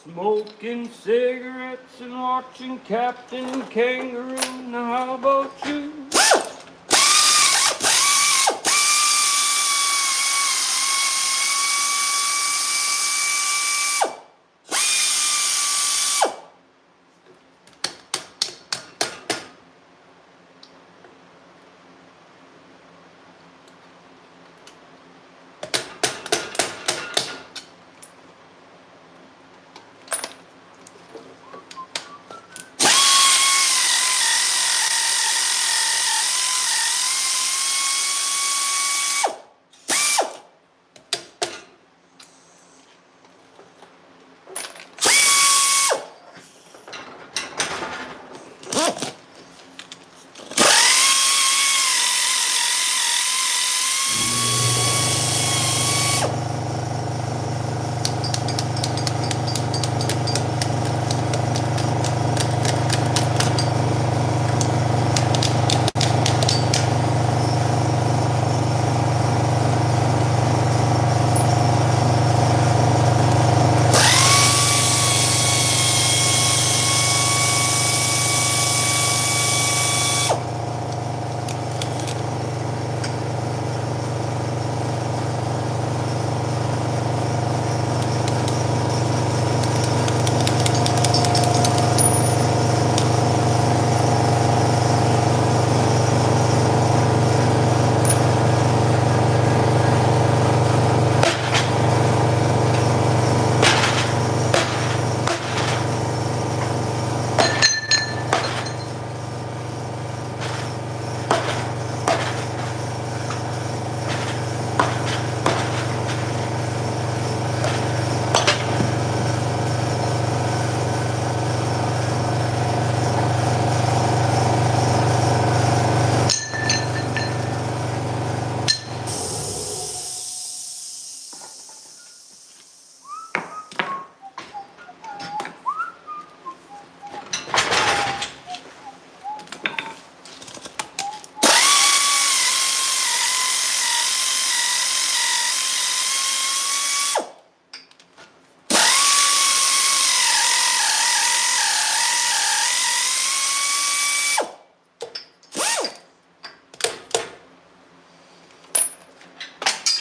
Smoking cigarettes and watching Captain Kangaroo. Now how about you?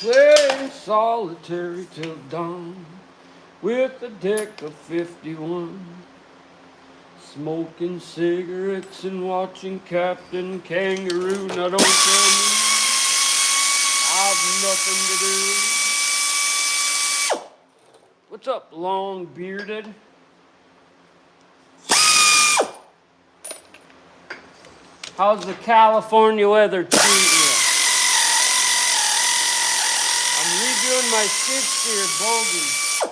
Playing solitary till dawn with a deck of 51. Smoking cigarettes and watching Captain Kangaroo. Now don't tell me I've nothing to do. What's up, long bearded? How's the California weather treating you? Doing my skid steer bogies.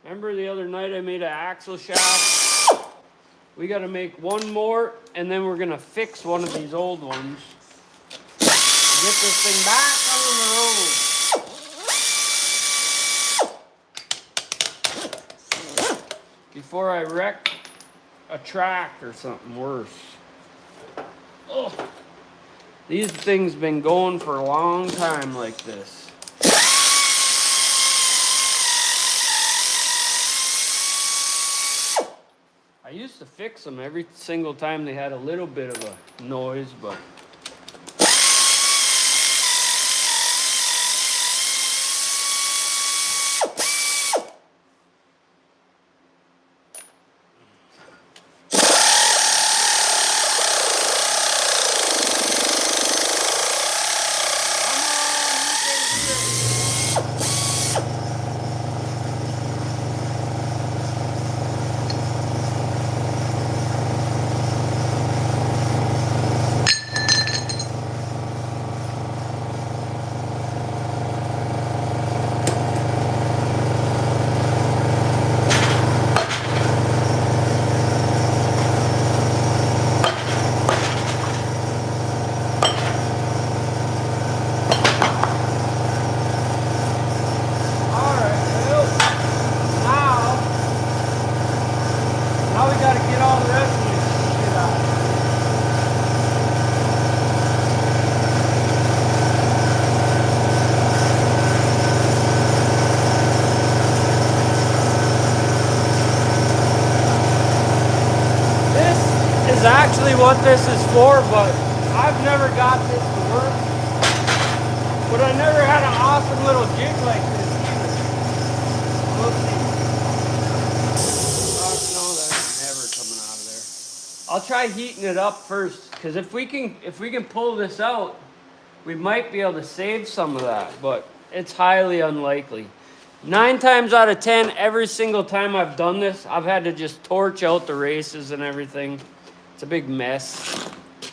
Remember the other night I made an axle shaft? We got to make one more, and then we're going to fix one of these old ones. Get this thing back on the road. Before I wreck a track or something worse. Oh. These things been going for a long time like this. I used to fix them every single time they had a little bit of a noise, but is actually what this is for, but I've never got this to work. But I never had an awesome little jig like this either. We'll see. No, that's never coming out of there. I'll try heating it up first, because if we can pull this out, we might be able to save some of that, but it's highly unlikely. 9 times out of 10, every single time I've done this, I've had to just torch out the races and everything. It's a big mess.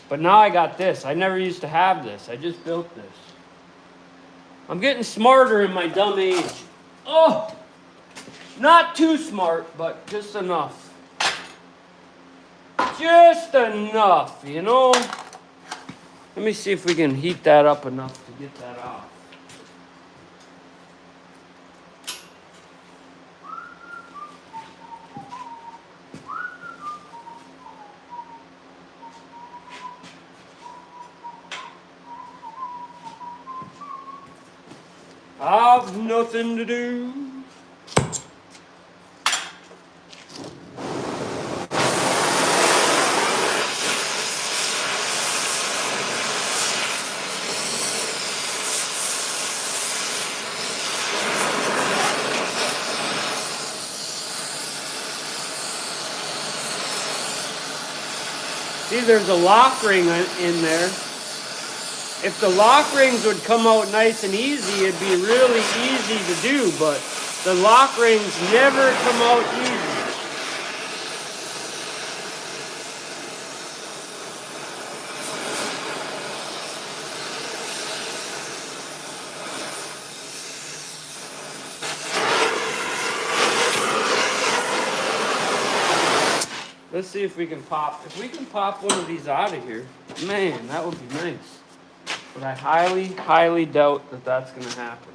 But now I got this. I never used to have this. I just built this. I'm getting smarter in my dumb age. Oh! Not too smart, but just enough. Just enough, you know? Let me see if we can heat that up enough to get that off. I've nothing to do. See, there's a lock ring in there. If the lock rings would come out nice and easy, it'd be really easy to do, but the lock rings never come out easy. Let's see if we can pop one of these out of here, man, that would be nice. But I highly, highly doubt that that's going to happen.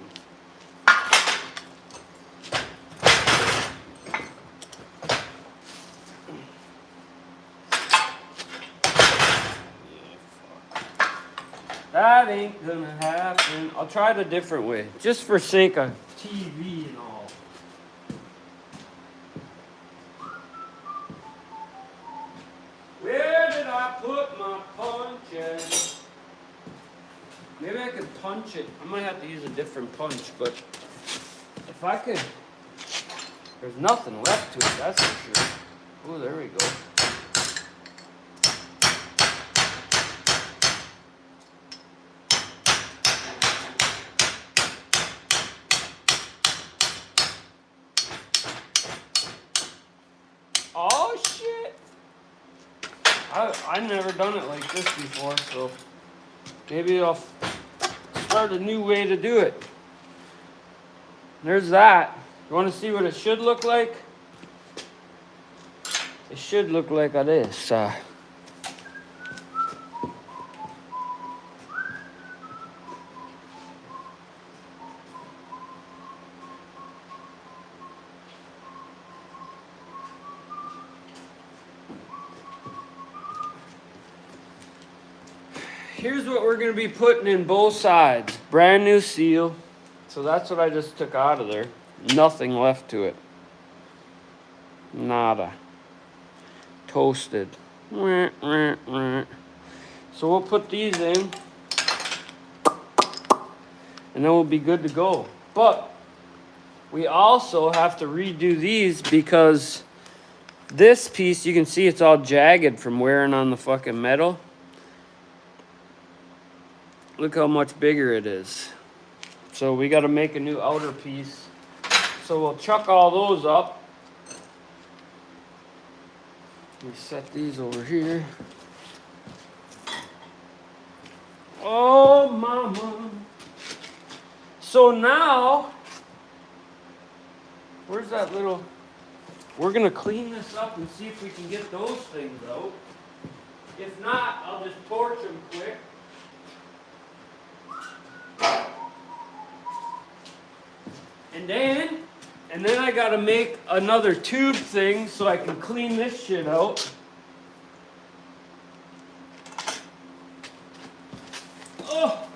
That ain't going to happen. I'll try it a different way, just for sake of TV and all. Where did I put my punches? Maybe I could punch it. I might have to use a different punch, but if I could, there's nothing left to it, that's for sure. Oh, there we go. Oh, shit. I've never done it like this before, so maybe I'll start a new way to do it. There's that. You want to see what it should look like? It should look like this. Here's what we're going to be putting in both sides. Brand new seal. So that's what I just took out of there. Nothing left to it. Nada. Toasted. So we'll put these in. And then we'll be good to go. But we also have to redo these because this piece, you can see it's all jagged from wearing on the fucking metal. Look how much bigger it is. So we got to make a new outer piece. So we'll chuck all those up. We set these over here. Oh, mama. So now, where's that little... We're going to clean this up and see if we can get those things out. If not, I'll just torch them quick. And then I gotta make another tube thing so I can clean this shit out. Oh!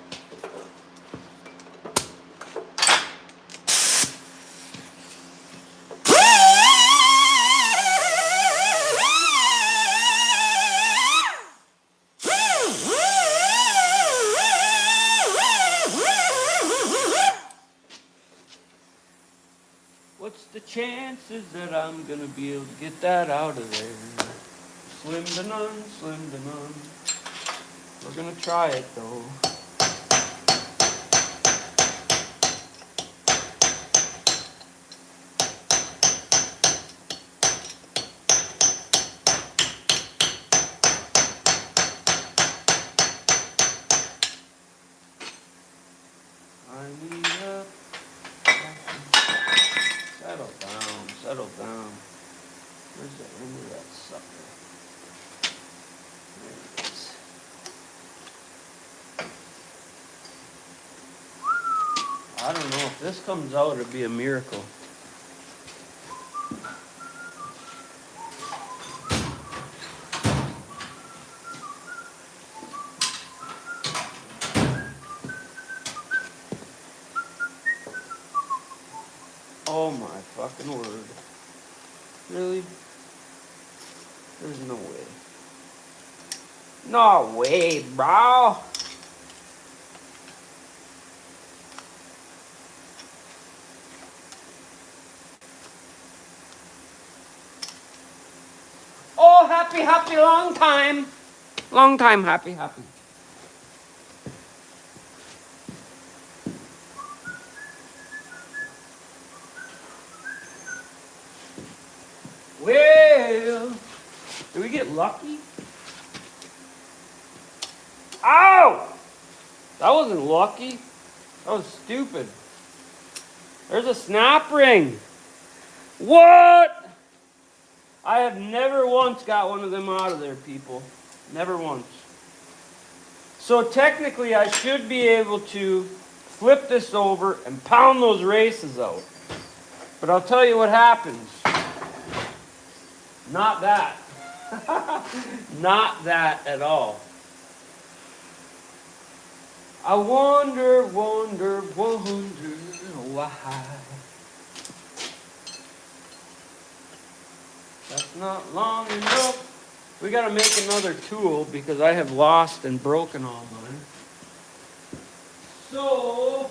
chances that I'm gonna be able to get that out of there? Slim to none, slim to none. We're gonna try it though. I need a settle down, settle down. Where's the end of that sucker? There it is. I don't know if this comes out, it'd be a miracle. Oh my fucking word. Really? There's no way. No way, bro. Oh, happy, happy, long time. Long time, happy, happy. Well, did we get lucky? Ow! That wasn't lucky. That was stupid. There's a snap ring. What? I have never once got one of them out of there, people. Never once. So technically, I should be able to flip this over and pound those races out. But I'll tell you what happens. Not that. Not that at all. I wonder, wonder, wonder why. That's not long enough. We gotta make another tool because I have lost and broken all mine. So,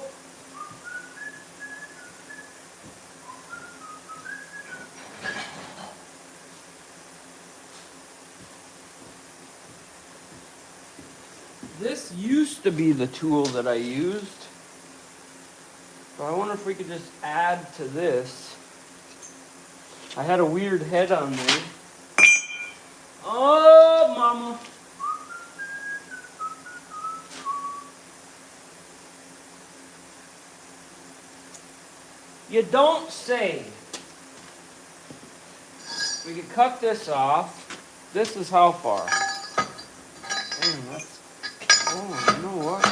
this used to be the tool that I used. So I wonder if we could just add to this. I had a weird head on there. Oh, mama. You don't say. We could cut this off. This is how far? Damn, that's... Oh, you know what?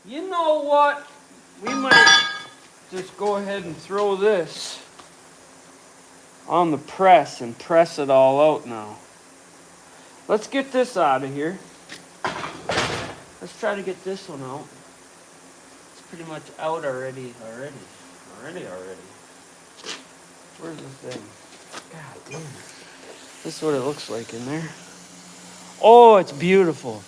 You know what? We might just go ahead and throw this on the press and press it all out now. Let's get this out of here. Let's try to get this one out. It's pretty much out already. Where's the thing? God damn it. This is what it looks like in there. Oh, it's beautiful.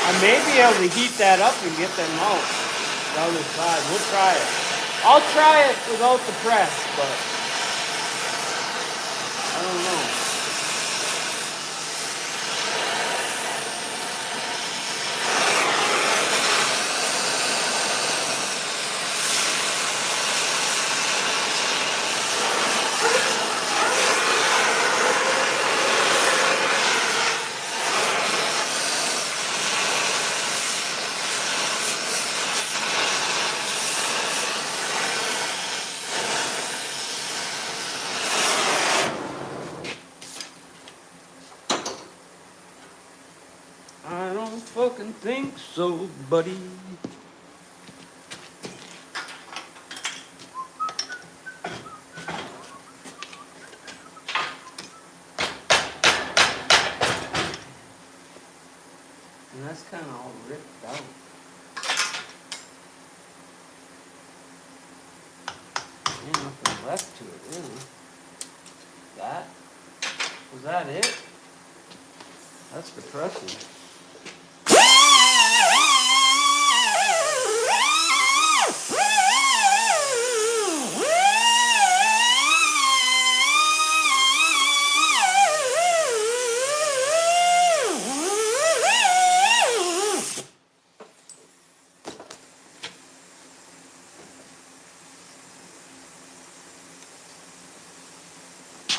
I may be able to heat that up and get them out the other side. We'll try it. I'll try it without the press, but I don't know. fucking think so, buddy. And that's kind of all ripped out. Ain't nothing left to it, really. That? Was that it? That's depressing.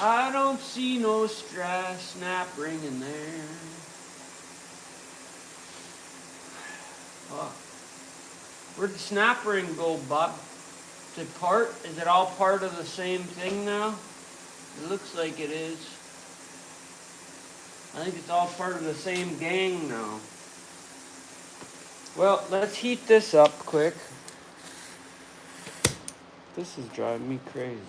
I don't see no snap ring in there. Fuck. Where'd the snap ring go, Bob? Is it all part of the same thing now? It looks like it is. I think it's all part of the same gang now. Well, let's heat this up quick. This is driving me crazy.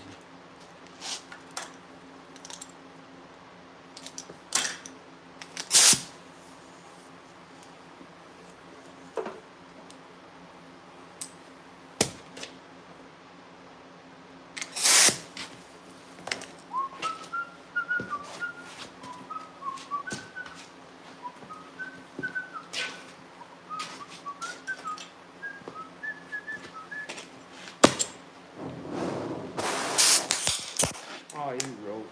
Oh, you roach.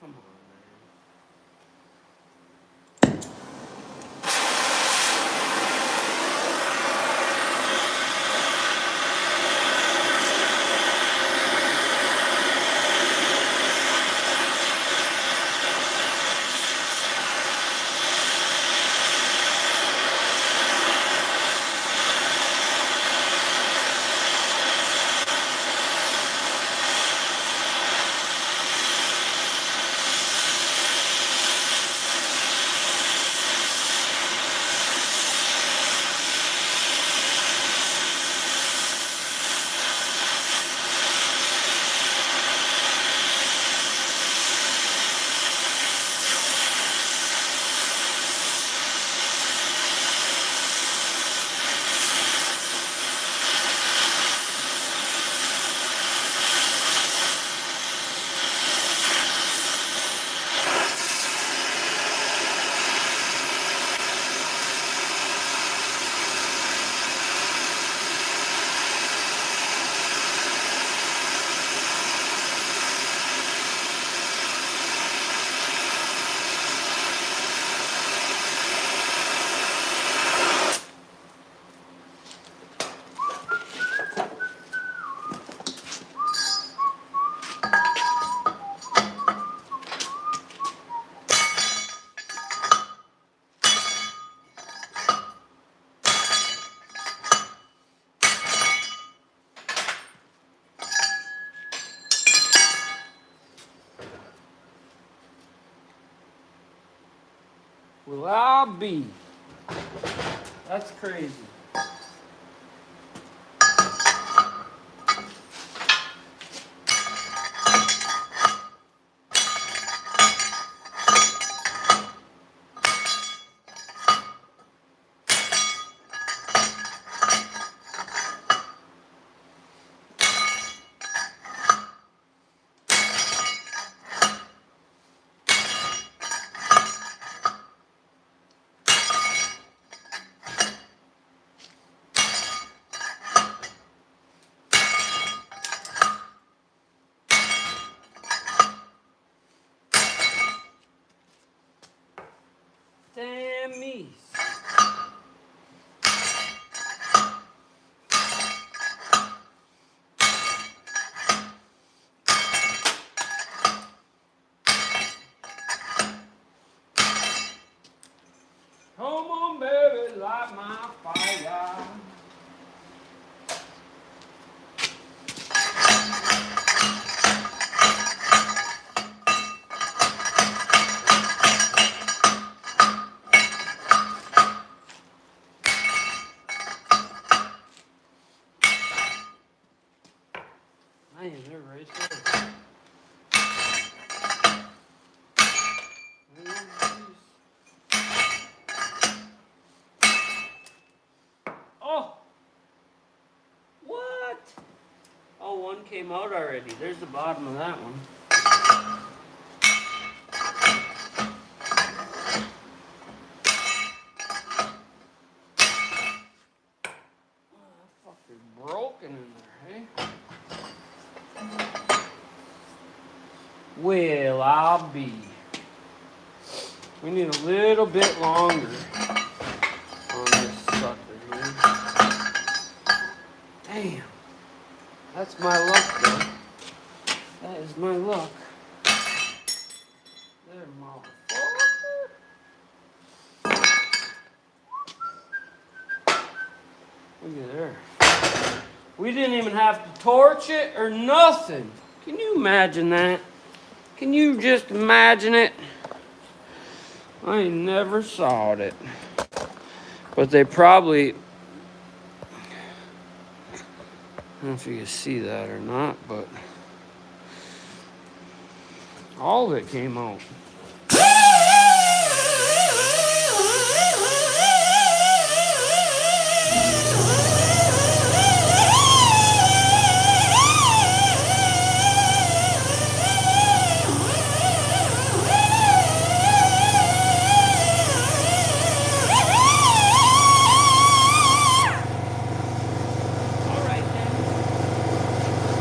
Come on, will I be? That's crazy. Damn me. Come on, baby. light my fire. Man, they're right there. Oh! What? Oh, one came out already. There's the bottom of that one. Oh, that fucker's broken in there, hey? Well, I'll be. We need a little bit longer on this sucker here. Damn. That's my luck, though. That is my luck. There, motherfucker. Look at there. We didn't even have to torch it or nothing. Can you imagine that? Can you just imagine it? I never saw it. But they probably... I don't know if you can see that or not, but... all of it came out.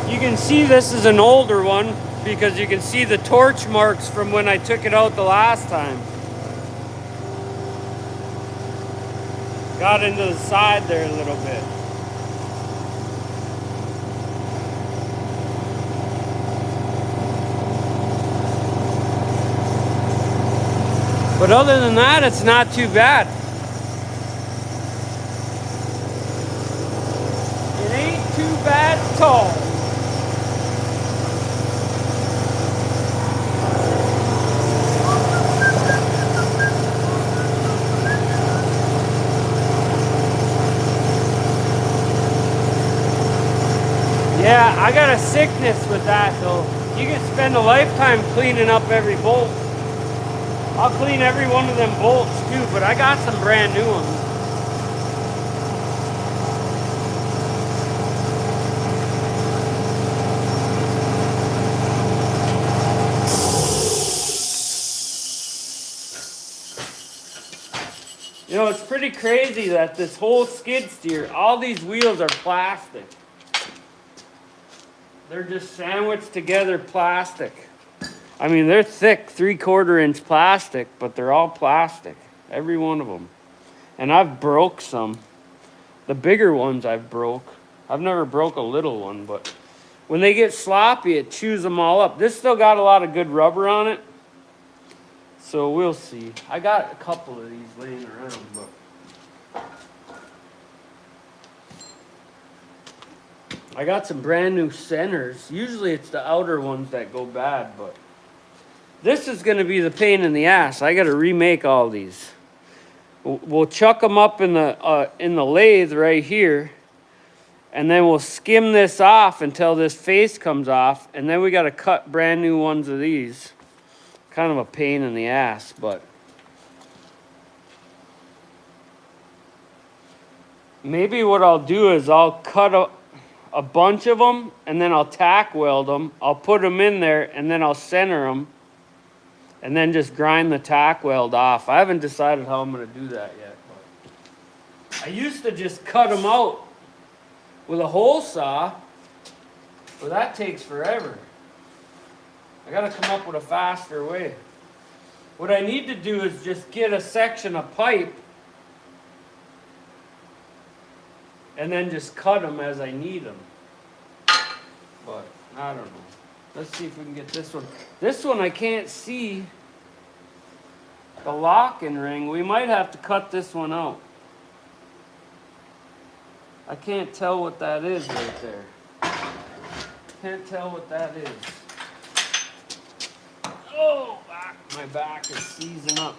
You can see this is an older one because you can see the torch marks from when I took it out the last time. Got into the side there a little bit. But other than that, it's not too bad. It ain't too bad at all. Yeah, I got a sickness with that though. You can spend a lifetime cleaning up every bolt. I'll clean every one of them bolts too, but I got some brand new ones. You know, it's pretty crazy that this whole skid steer, all these wheels are plastic. They're just sandwiched together plastic. I mean, they're thick 3/4 inch plastic, but they're all plastic. Every one of them. And I've broke some. The bigger ones I've broke. I've never broke a little one, but when they get sloppy, it chews them all up. This still got a lot of good rubber on it. So we'll see. I got a couple of these laying around, but... I got some brand new centers. Usually it's the outer ones that go bad, but... this is going to be the pain in the ass. I got to remake all these. We'll chuck them up in the lathe right here. And then we'll skim this off until this face comes off. And then we got to cut brand new ones of these. Kind of a pain in the ass, but... maybe what I'll do is I'll cut a bunch of them. And then I'll tack weld them. I'll put them in there and then I'll center them. And then just grind the tack weld off. I haven't decided how I'm going to do that yet. But I used to just cut them out with a hole saw. But that takes forever. I got to come up with a faster way. What I need to do is just get a section of pipe. And then just cut them as I need them. But I don't know. Let's see if we can get this one. This one I can't see the locking ring. We might have to cut this one out. I can't tell what that is right there. Can't tell what that is. Oh, my back is seizing up.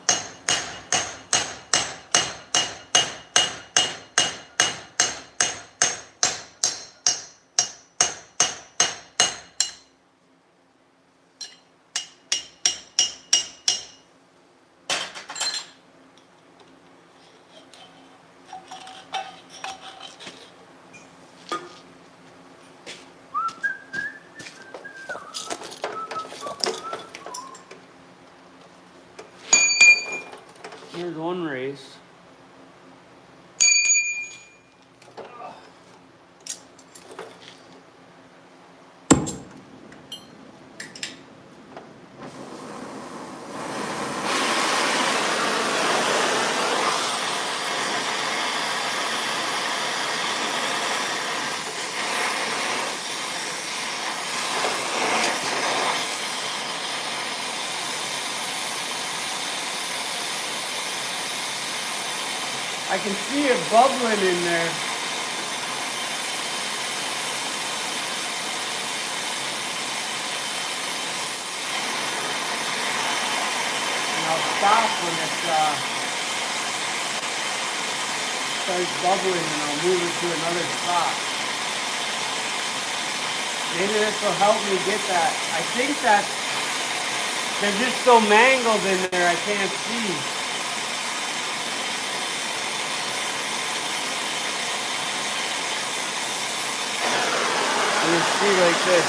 Here's one race. I can see it bubbling in there. And I'll stop when it starts bubbling and I'll move it to another spot. Maybe this will help me get that. I think that they're just so mangled in there I can't see. You see like this.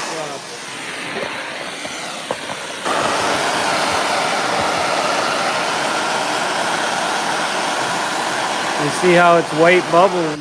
You see how it's white bubbling.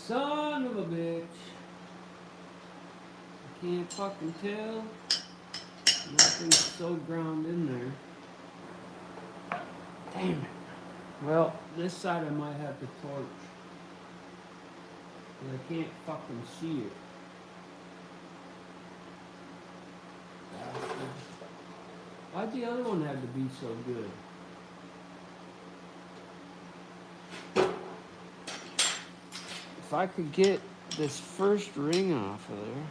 Son of a bitch. I can't fucking tell. Nothing's so ground in there. Damn it. Well, this side I might have to torch. But I can't fucking see it. Bastard. Why'd the other one have to be so good? If I could get this first ring off of there.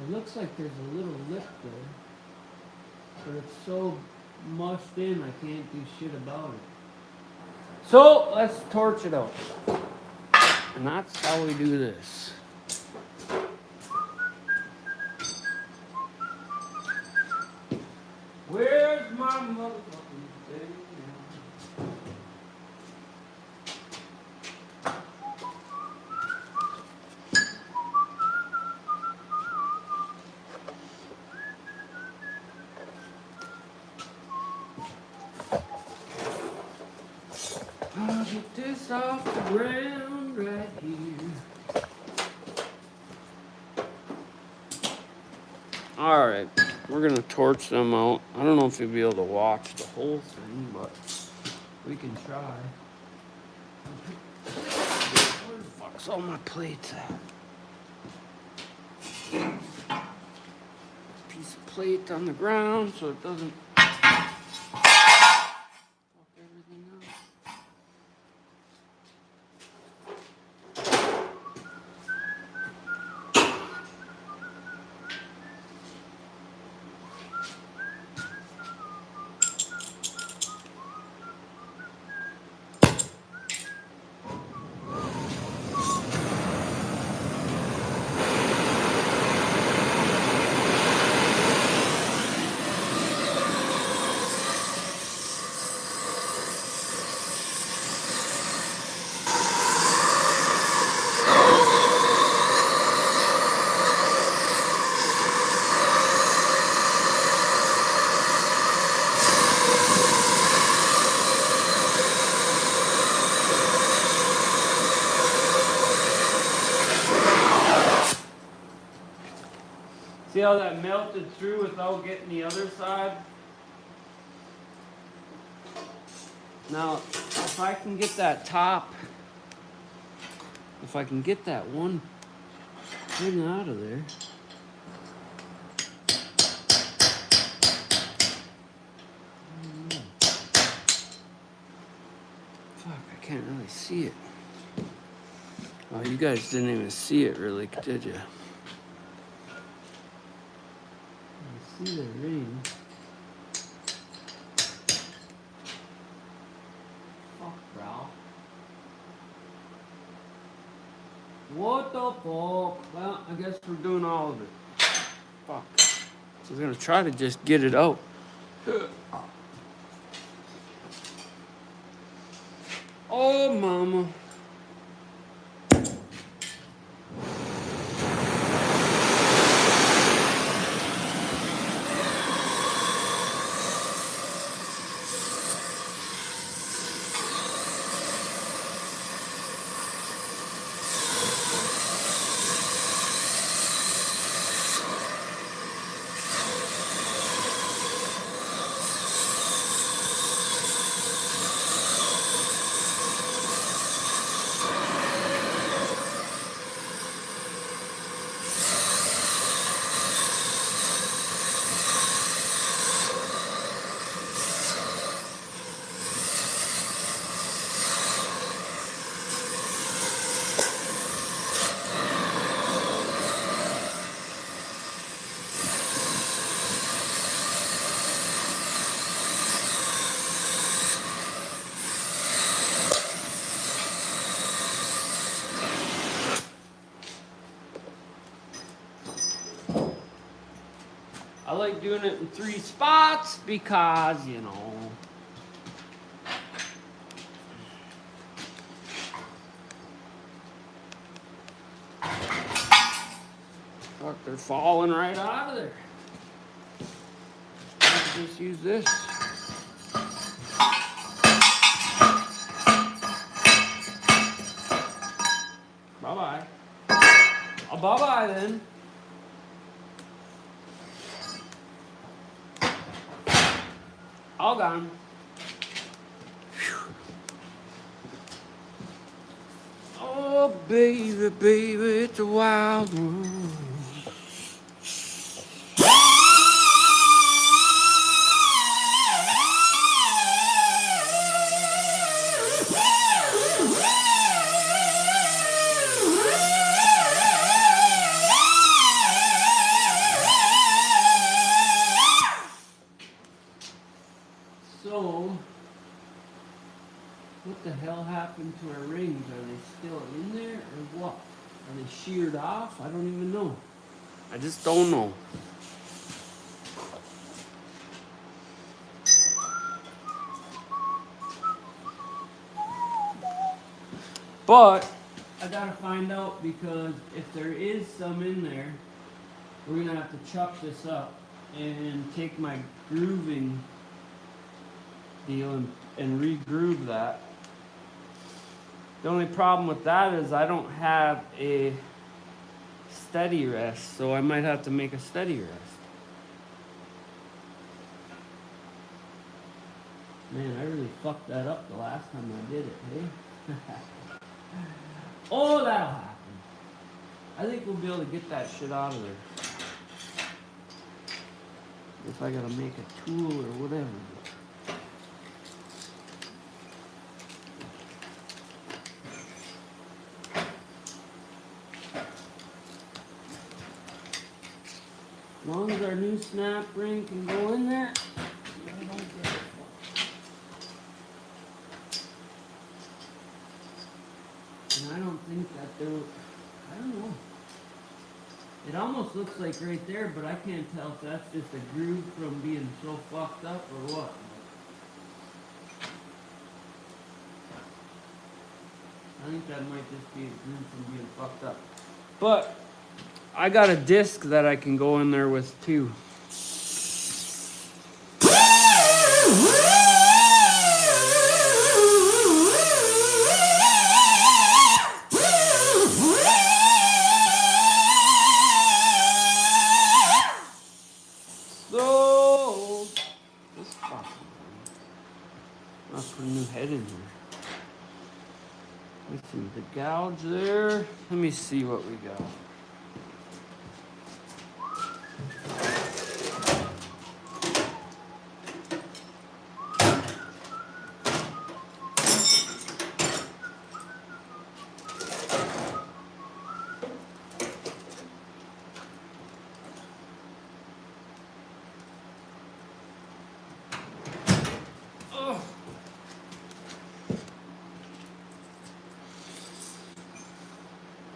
It looks like there's a little lip there, but it's so mushed in I can't do shit about it. So let's torch it out. And that's how we do this. Where's my motherfucking thing now? I'll get this off the ground right here. Alright, we're gonna torch them out. I don't know if you'll be able to watch the whole thing, but we can try. Where the fuck's all my plates at? Piece of plate on the ground so it doesn't fuck everything up. See how that melted through without getting the other side? Now, if I can get that top, if I can get that one thing out of there. Fuck, I can't really see it. Oh, you guys didn't even see it really, did you? You see the ring. Fuck, bro. What the fuck? Well, I guess we're doing all of it. Fuck. We're gonna try to just get it out. Oh, mama. I like doing it in 3 spots because, you know. Fuck, they're falling right out of there. Let's just use this. Bye-bye. Oh, bye-bye then. All gone. Whew. Oh, baby, baby, it's a wild world. So, what the hell happened to our rings? Are they still in there or what? Are they sheared off? I don't even know. I just don't know. But I gotta find out because if there is some in there, we're gonna have to chop this up and take my grooving deal and re-groove that. The only problem with that is I don't have a steady rest, so I might have to make a steady rest. Man, I really fucked that up the last time I did it, hey? Oh, that'll happen. I think we'll be able to get that shit out of there. If I gotta make a tool or whatever. As long as our new snap ring can go in there, I don't give a fuck. And I don't think that there, I don't know. It almost looks like right there, but I can't tell if that's just a groove from being so fucked up or what. I think that might just be a groove from being fucked up. But I got a disc that I can go in there with too. So this fucking thing. I'll put a new head in here. Let's see the gouge there. Let me see what we got.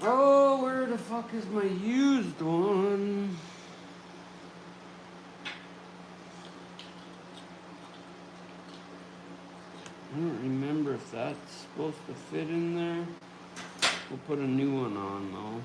Oh, where the fuck is my used one? I don't remember if that's supposed to fit in there. We'll put a new one on though.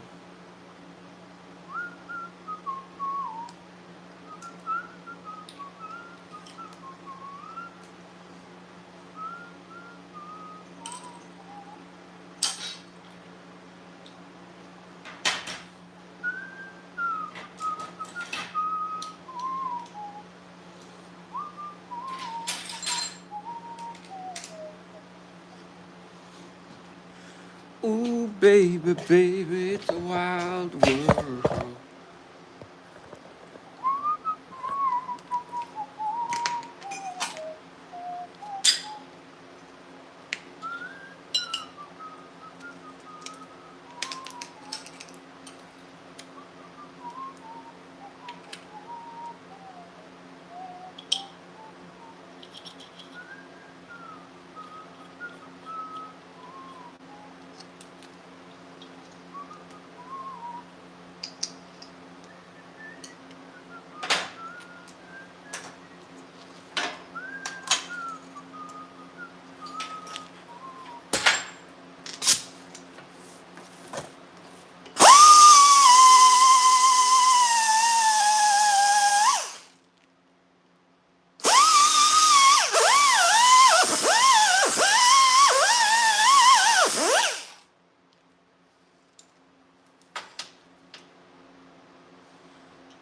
Ooh, baby, baby, it's a wild world.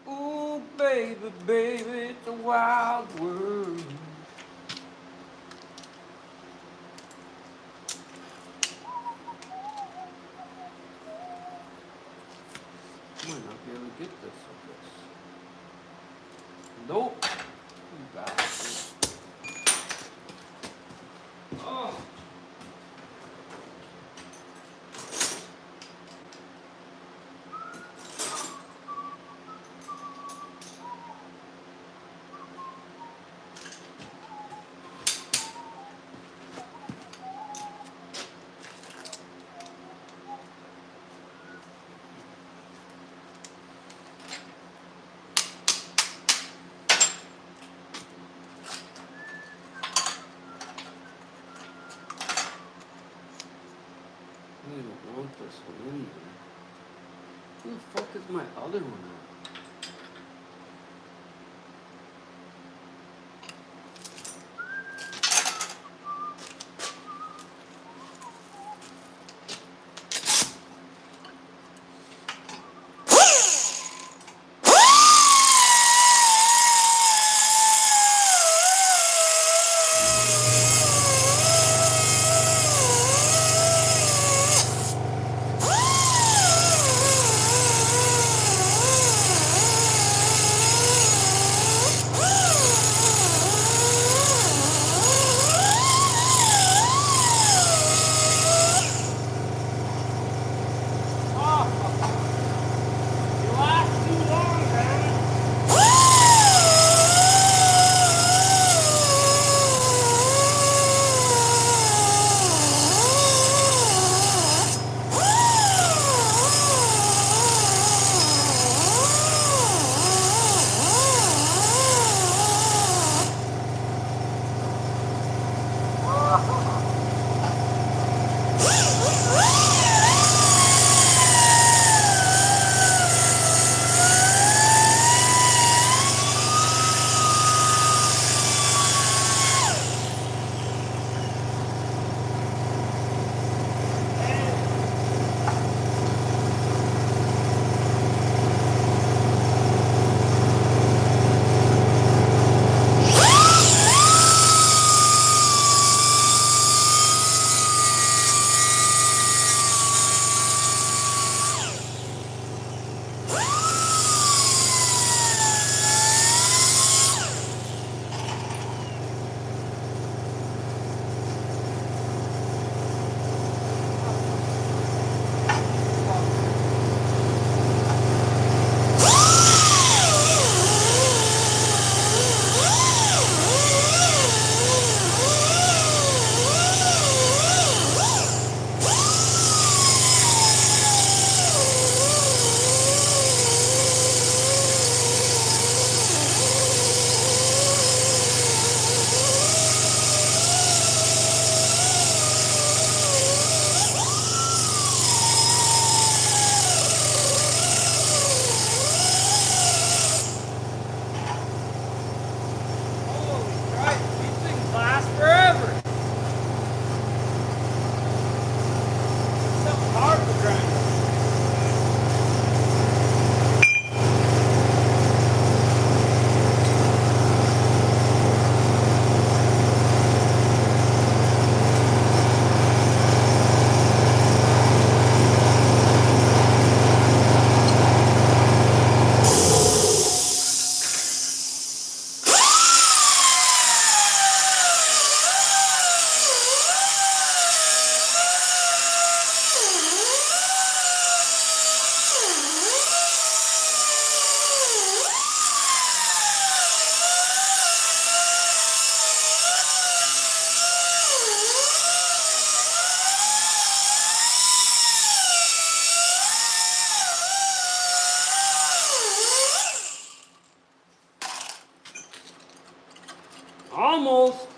Ooh, baby, baby, it's a wild world. Might not be able to get this with this. Nope. You bastard. Oh. I don't want this one in there. Where the fuck is my other one at? Almost.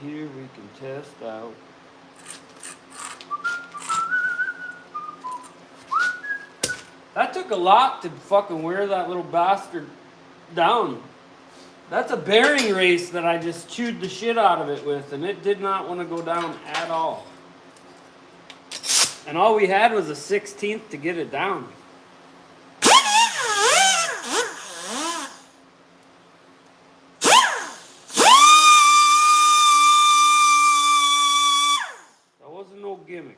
here we can test out. That took a lot to fucking wear that little bastard down. That's a bearing race that I just chewed the shit out of it with, and it did not want to go down at all. And all we had was a 16th to get it down. That wasn't no gimmick.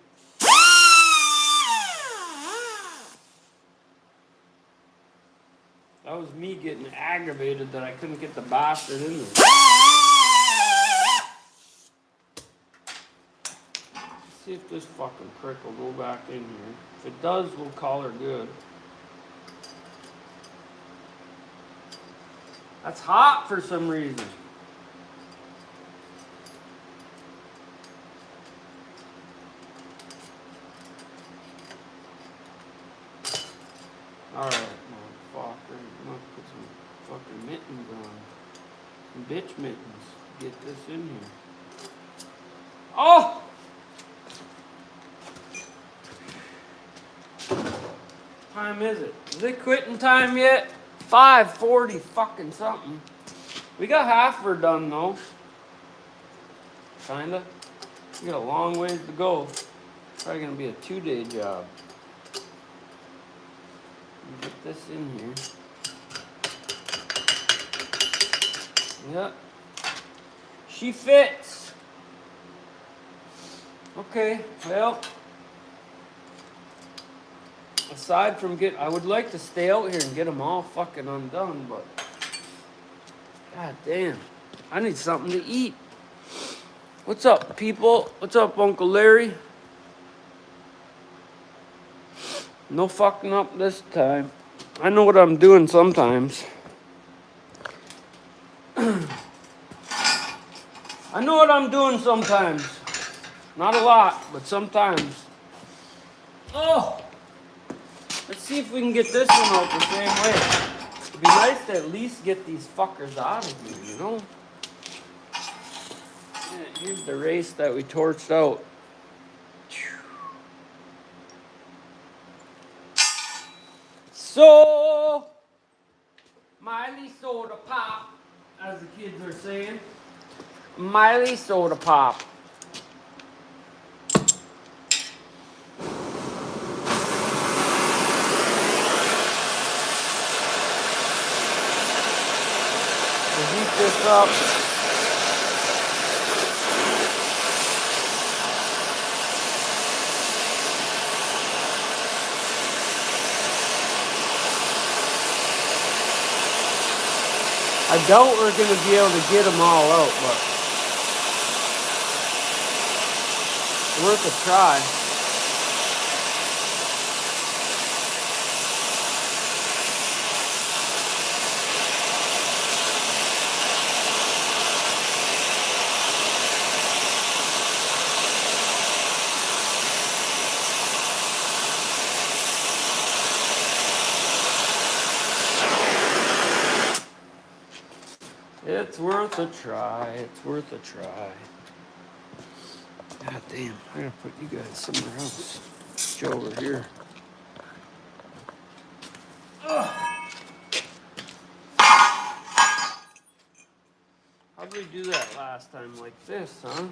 That was me getting aggravated that I couldn't get the bastard in there. Let's see if this fucking prick will go back in here. If it does, we'll call her good. That's hot for some reason. Alright, motherfucker. I'm gonna put some fucking mittens on. Some bitch mittens. Get this in here. Oh! Time is it? Is it quitting time yet? 5:40 fucking something. We got half of her done though. Kinda. We got a long ways to go. Probably gonna be a 2-day job. Get this in here. Yep. She fits. Okay, well. Aside from I would like to stay out here and get them all fucking undone, but god damn, I need something to eat. What's up, people? What's up, Uncle Larry? No fucking up this time. I know what I'm doing sometimes. I know what I'm doing sometimes. Not a lot, but sometimes. Oh! Let's see if we can get this one out the same way. It'd be nice to at least get these fuckers out of here, you know? Yeah, here's the race that we torched out. So, Miley Soda Pop, as the kids are saying. Miley Soda Pop. Heat this up. I doubt we're going to be able to get them all out, but worth a try. It's worth a try. It's worth a try. God damn, I gotta put you guys somewhere else. Get you over here. Ugh. How did we do that last time? Like this, huh?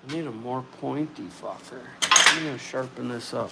I need a more pointy fucker. I'm gonna sharpen this up.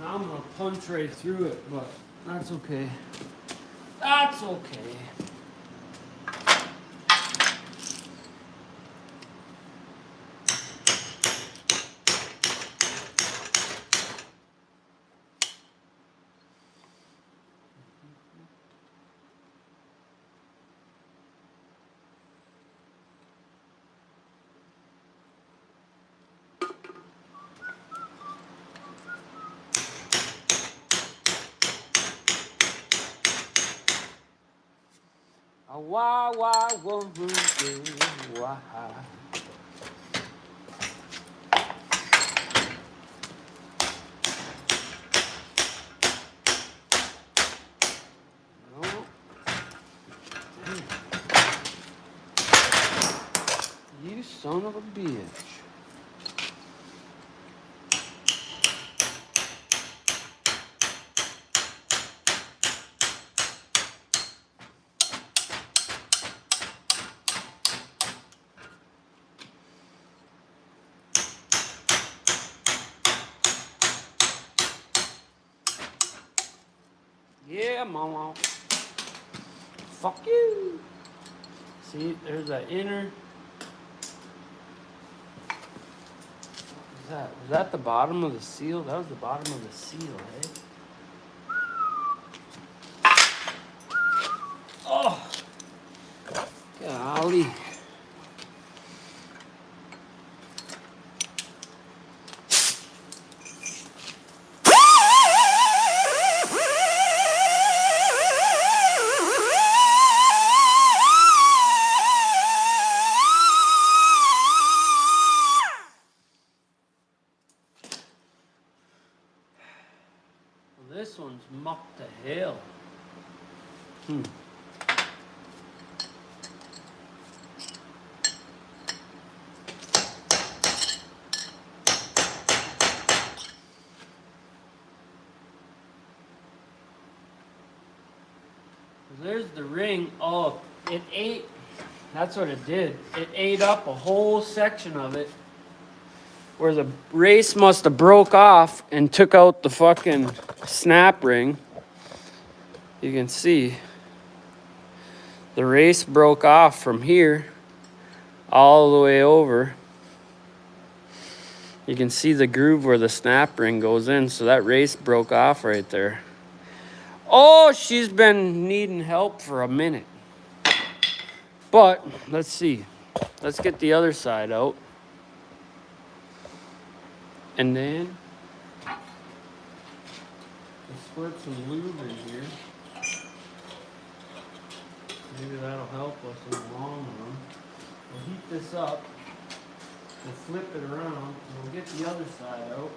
Now I'm gonna punch right through it, but that's okay. That's okay. Why, won't you why? No. You son of a bitch. Yeah, mama. Fuck you. See, there's that inner. Was that the bottom of the seal? That was the bottom of the seal, eh? Oh, golly. This one's mucked to hell. There's the ring. Oh, it ate. That's what it did. It ate up a whole section of it where the race must have broke off and took out the fucking snap ring. You can see the race broke off from here all the way over. You can see the groove where the snap ring goes in, so that race broke off right there. Oh, she's been needing help for a minute. But let's see. Let's get the other side out. And then let's squirt some lube in here. Maybe that'll help us in the long run. We'll heat this up. We'll flip it around. And we'll get the other side out.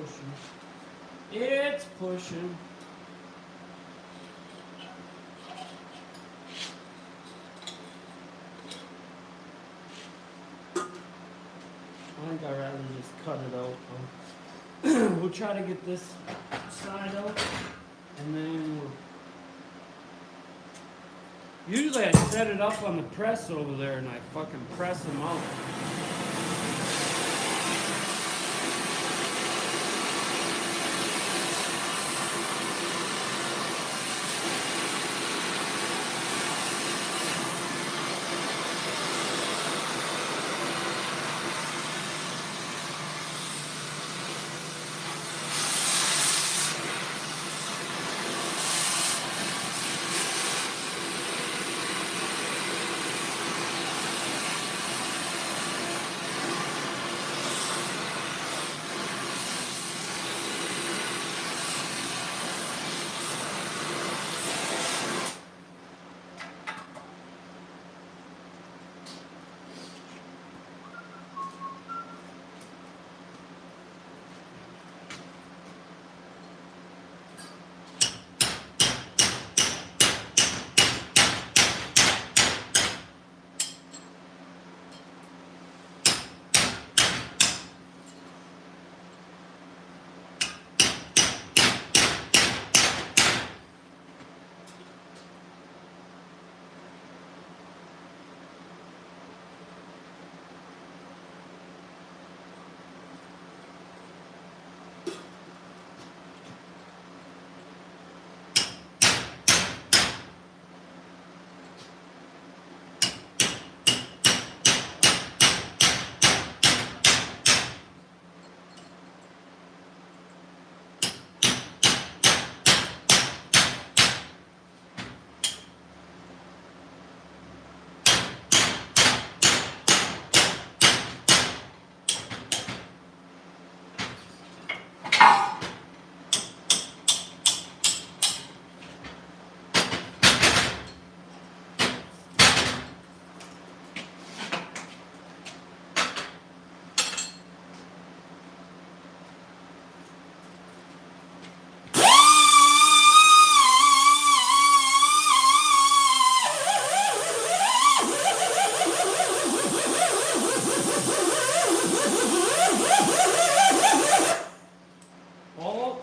pushing. It's pushing. I think I'd rather just cut it out. We'll try to get this side out, and then usually I set it up on the press over there, and I fucking press them out.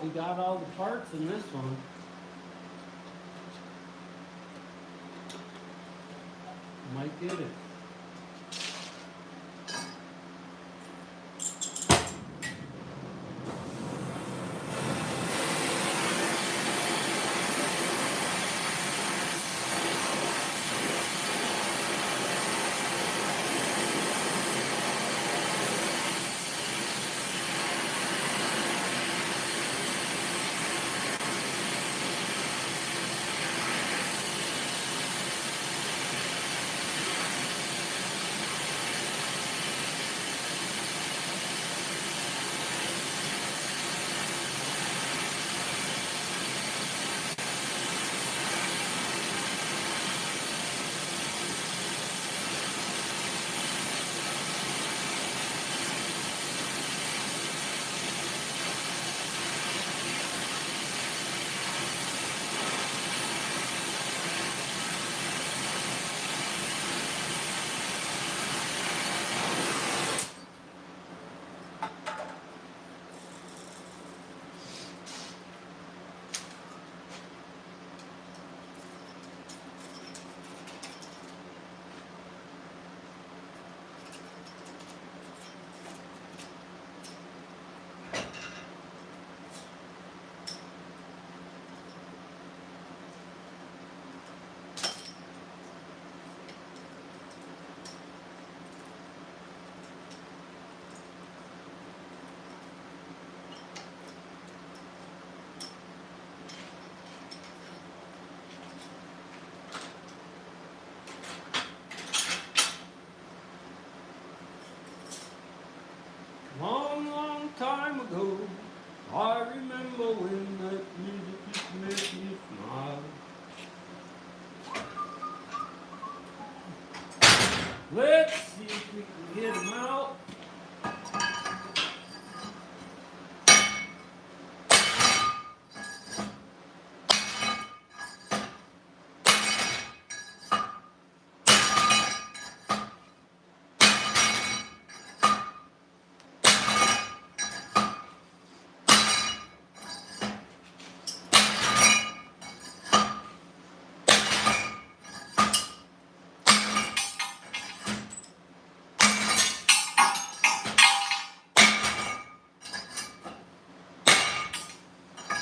We got all the parts in this one. Might get it. Long, long time ago, I remember when that music used to make me smile. Let's see if we can get them out.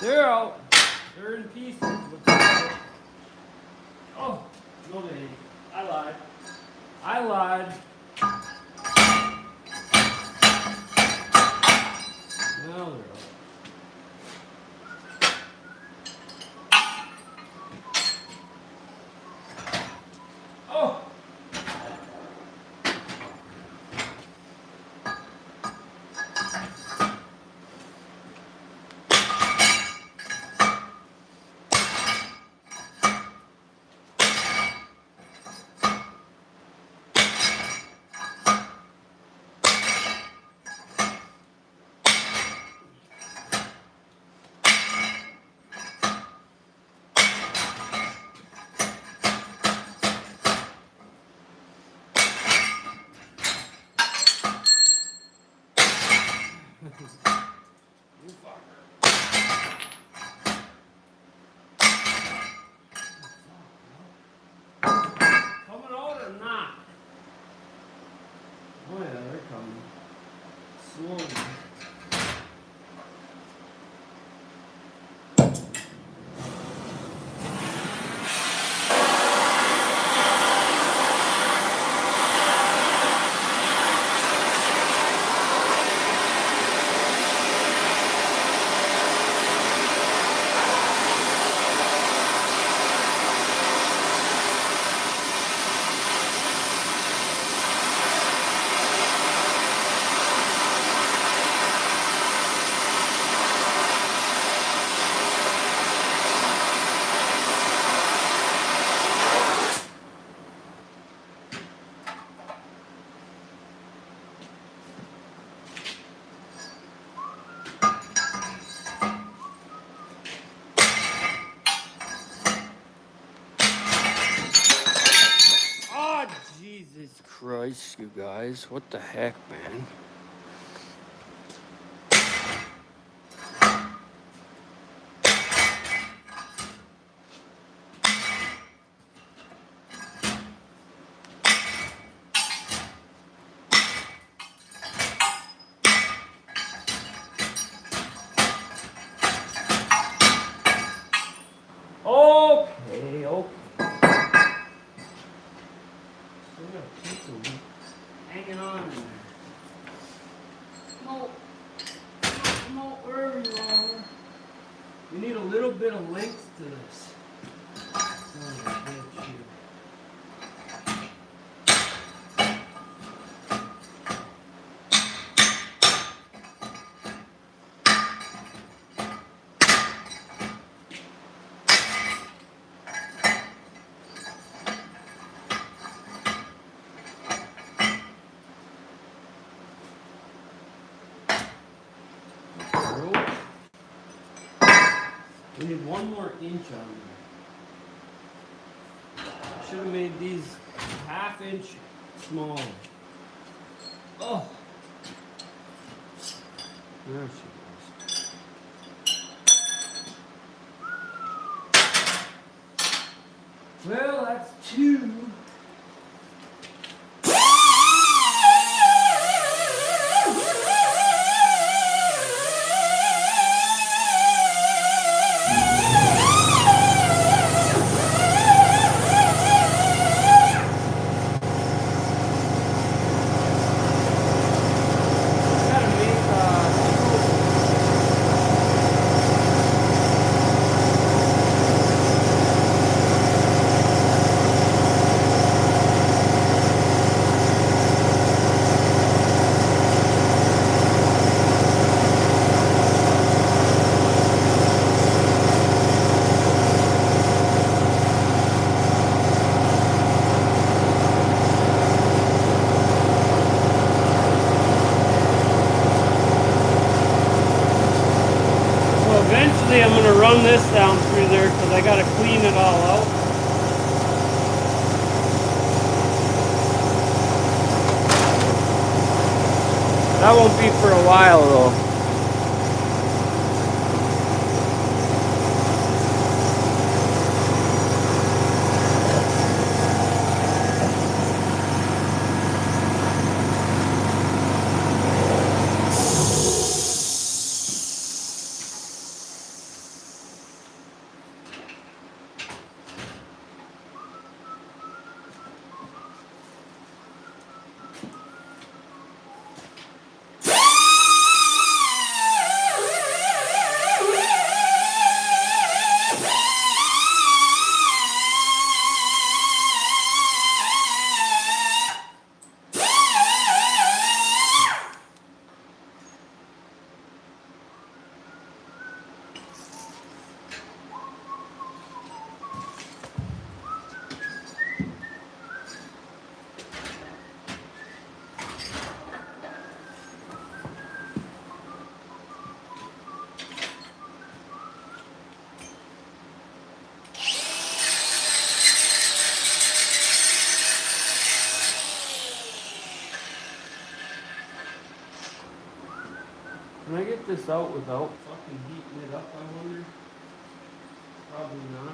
They're out. They're in pieces. Oh, no they ain't. I lied. I lied. Now they're out. Oh! You fucker. Coming out or not? Oh yeah, they're coming. Slowly. Oh, Jesus Christ, you guys. What the heck, man? Okay, okay. Still got a piece of meat hanging on in there. No, wherever you are. You need a little bit of length to this. Son of a bitch, you. We need 1 more inch on there. I should have made these 1/2 inch smaller. Oh. There she goes. Well, that's 2. Eventually I'm going to run this down through there because I got to clean it all out. That won't be for a while though. this out without fucking heating it up, I wonder? Probably not.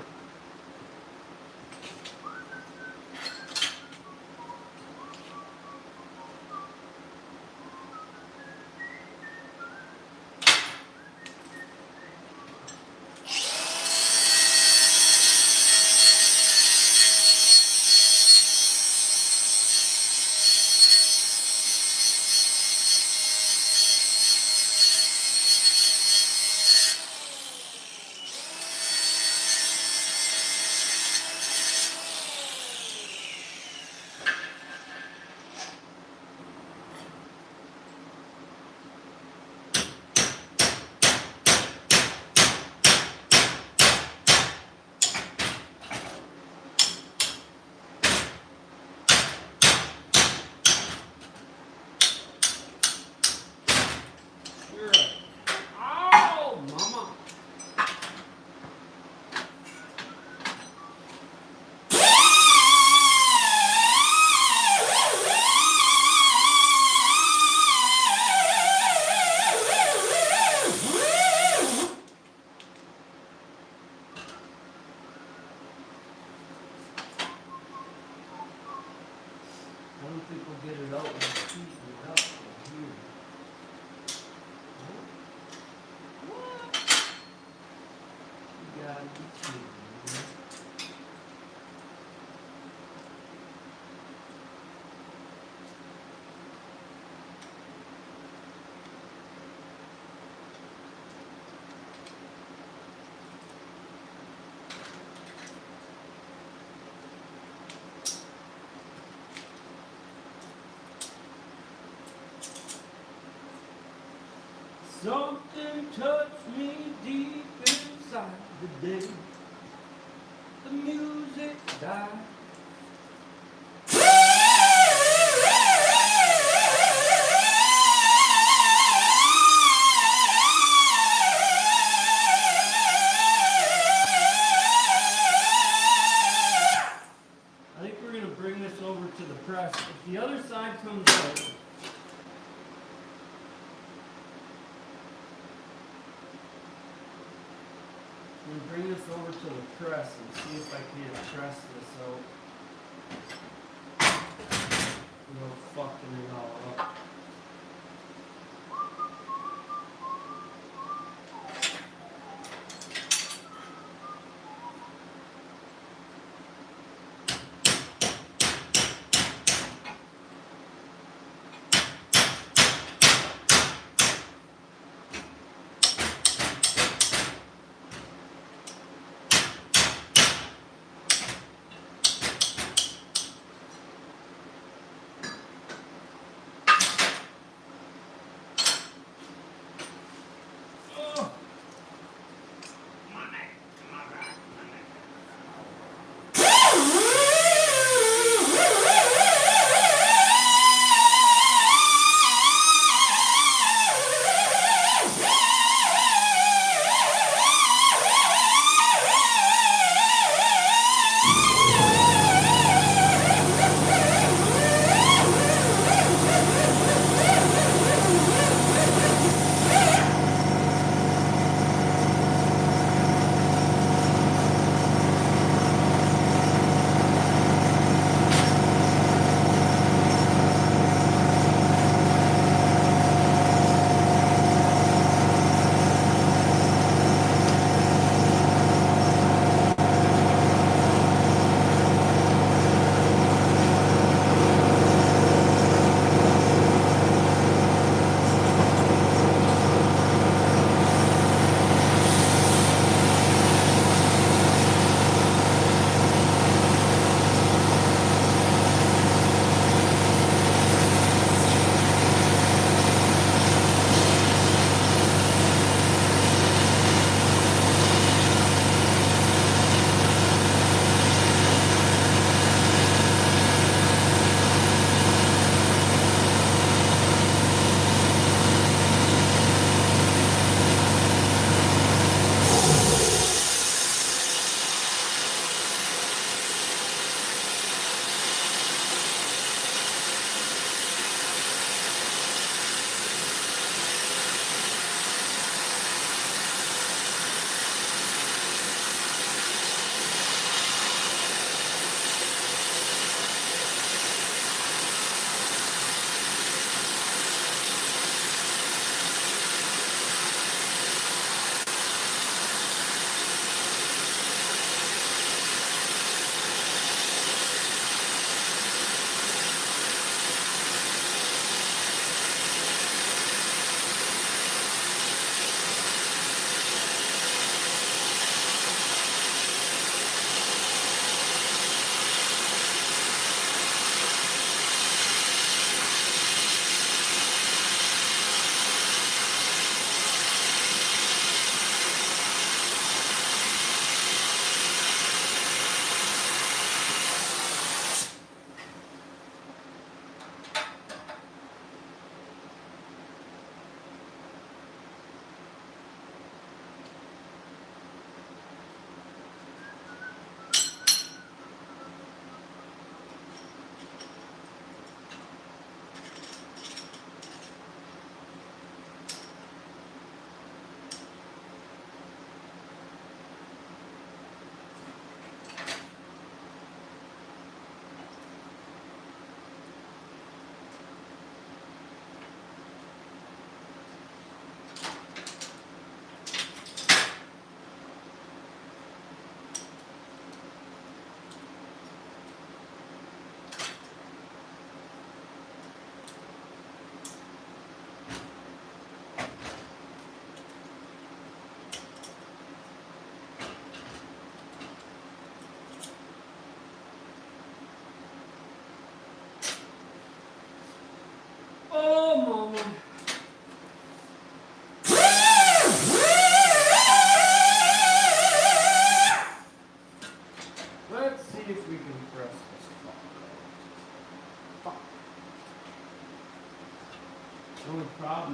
I don't think we'll get it out without heating it up from here. What? You gotta be kidding me. Something touched me deep inside the day the music died. I think we're going to bring this over to the press. If the other side comes out, I'm going to bring this over to the press and see if I can't press this out without fucking it all up.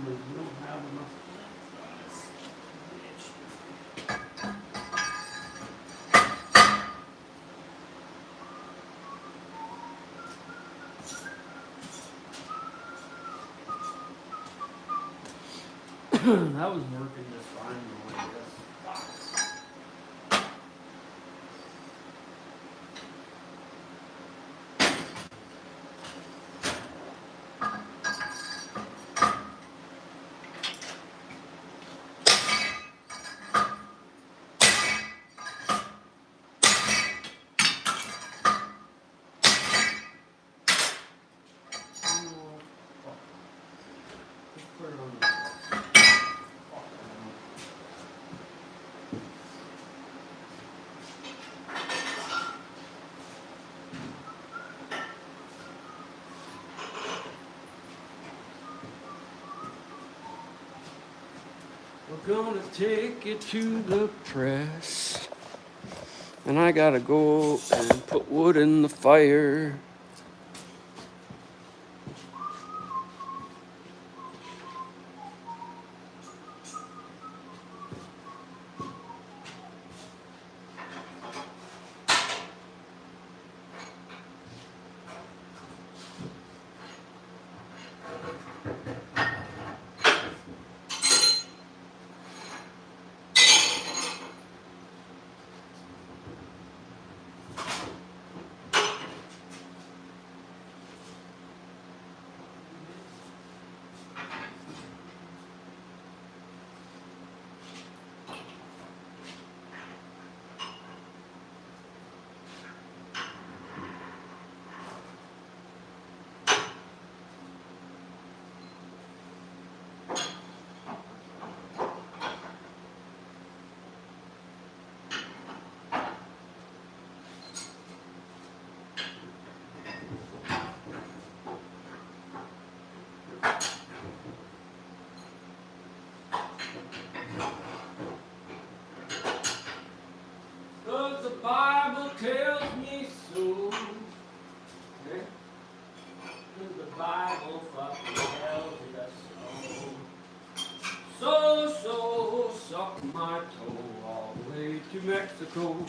problem is we don't have enough. That was working just fine though, I guess. Let's put it on the We're gonna take it to the press. And I gotta go and put wood in the fire. Cause the Bible tells me so. Okay? Cause the Bible fucking tells me so. So, suck my toe all the way to Mexico.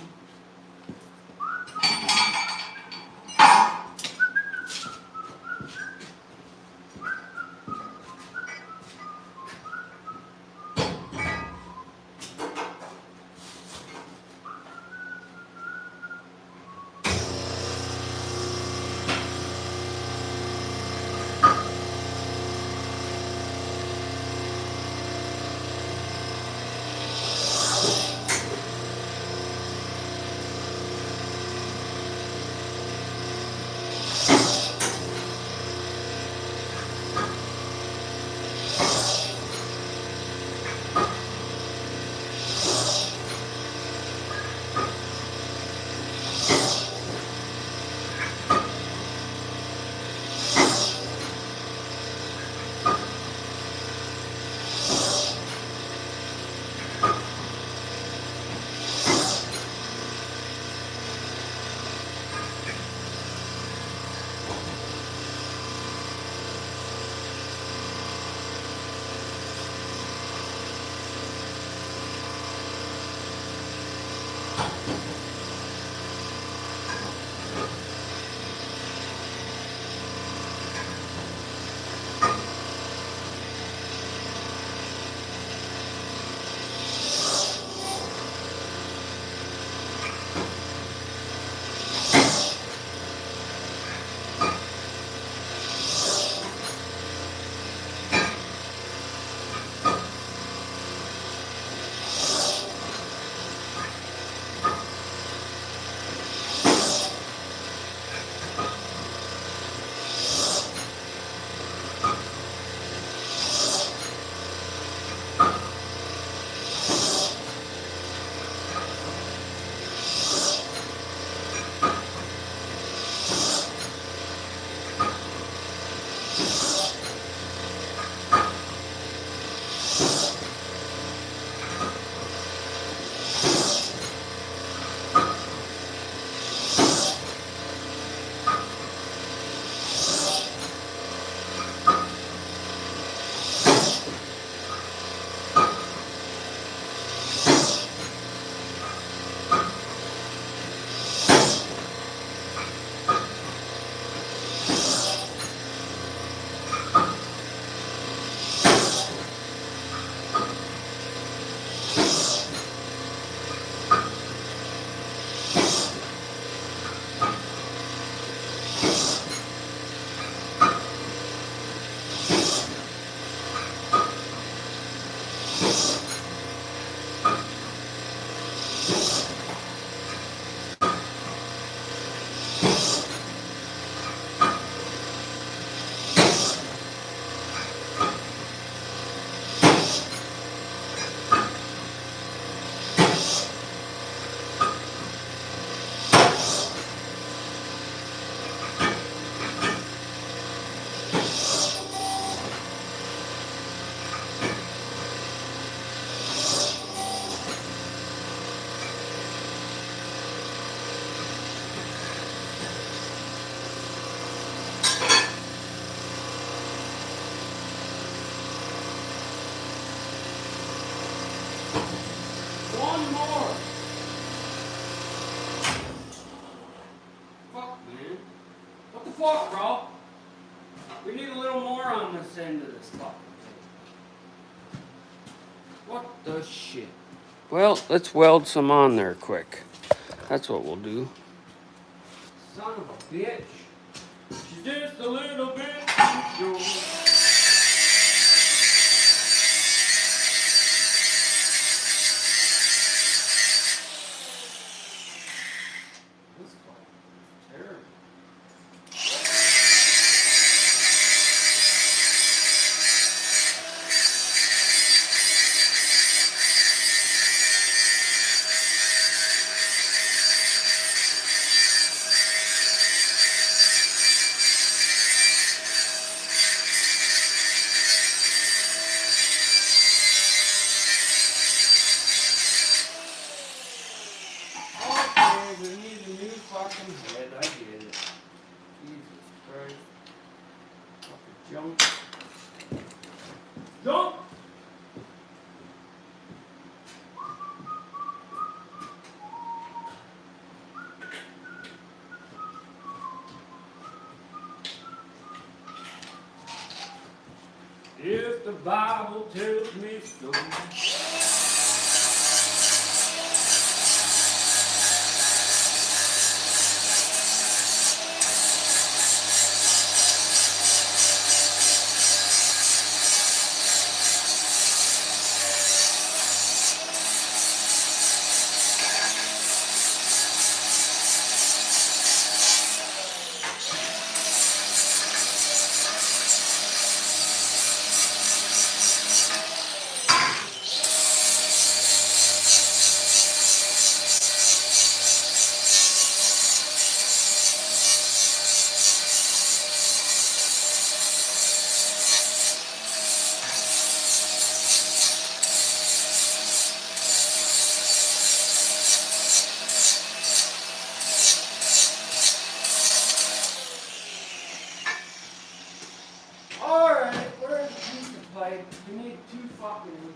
fuck, bro? We need a little more on this end of this fucking thing. What the shit? Well, let's weld some on there quick. That's what we'll do. Son of a bitch. She's just a little bit too short. We need a new fucking head, I get it. Jesus Christ. Fucking junk. Junk! If the Bible tells me so. Alright, where's the piece of pipe? We need 2 fucking inches.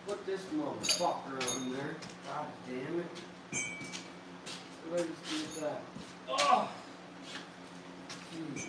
Put this motherfucker on there. God damn it. What did I just do with that? Oh! Jeez.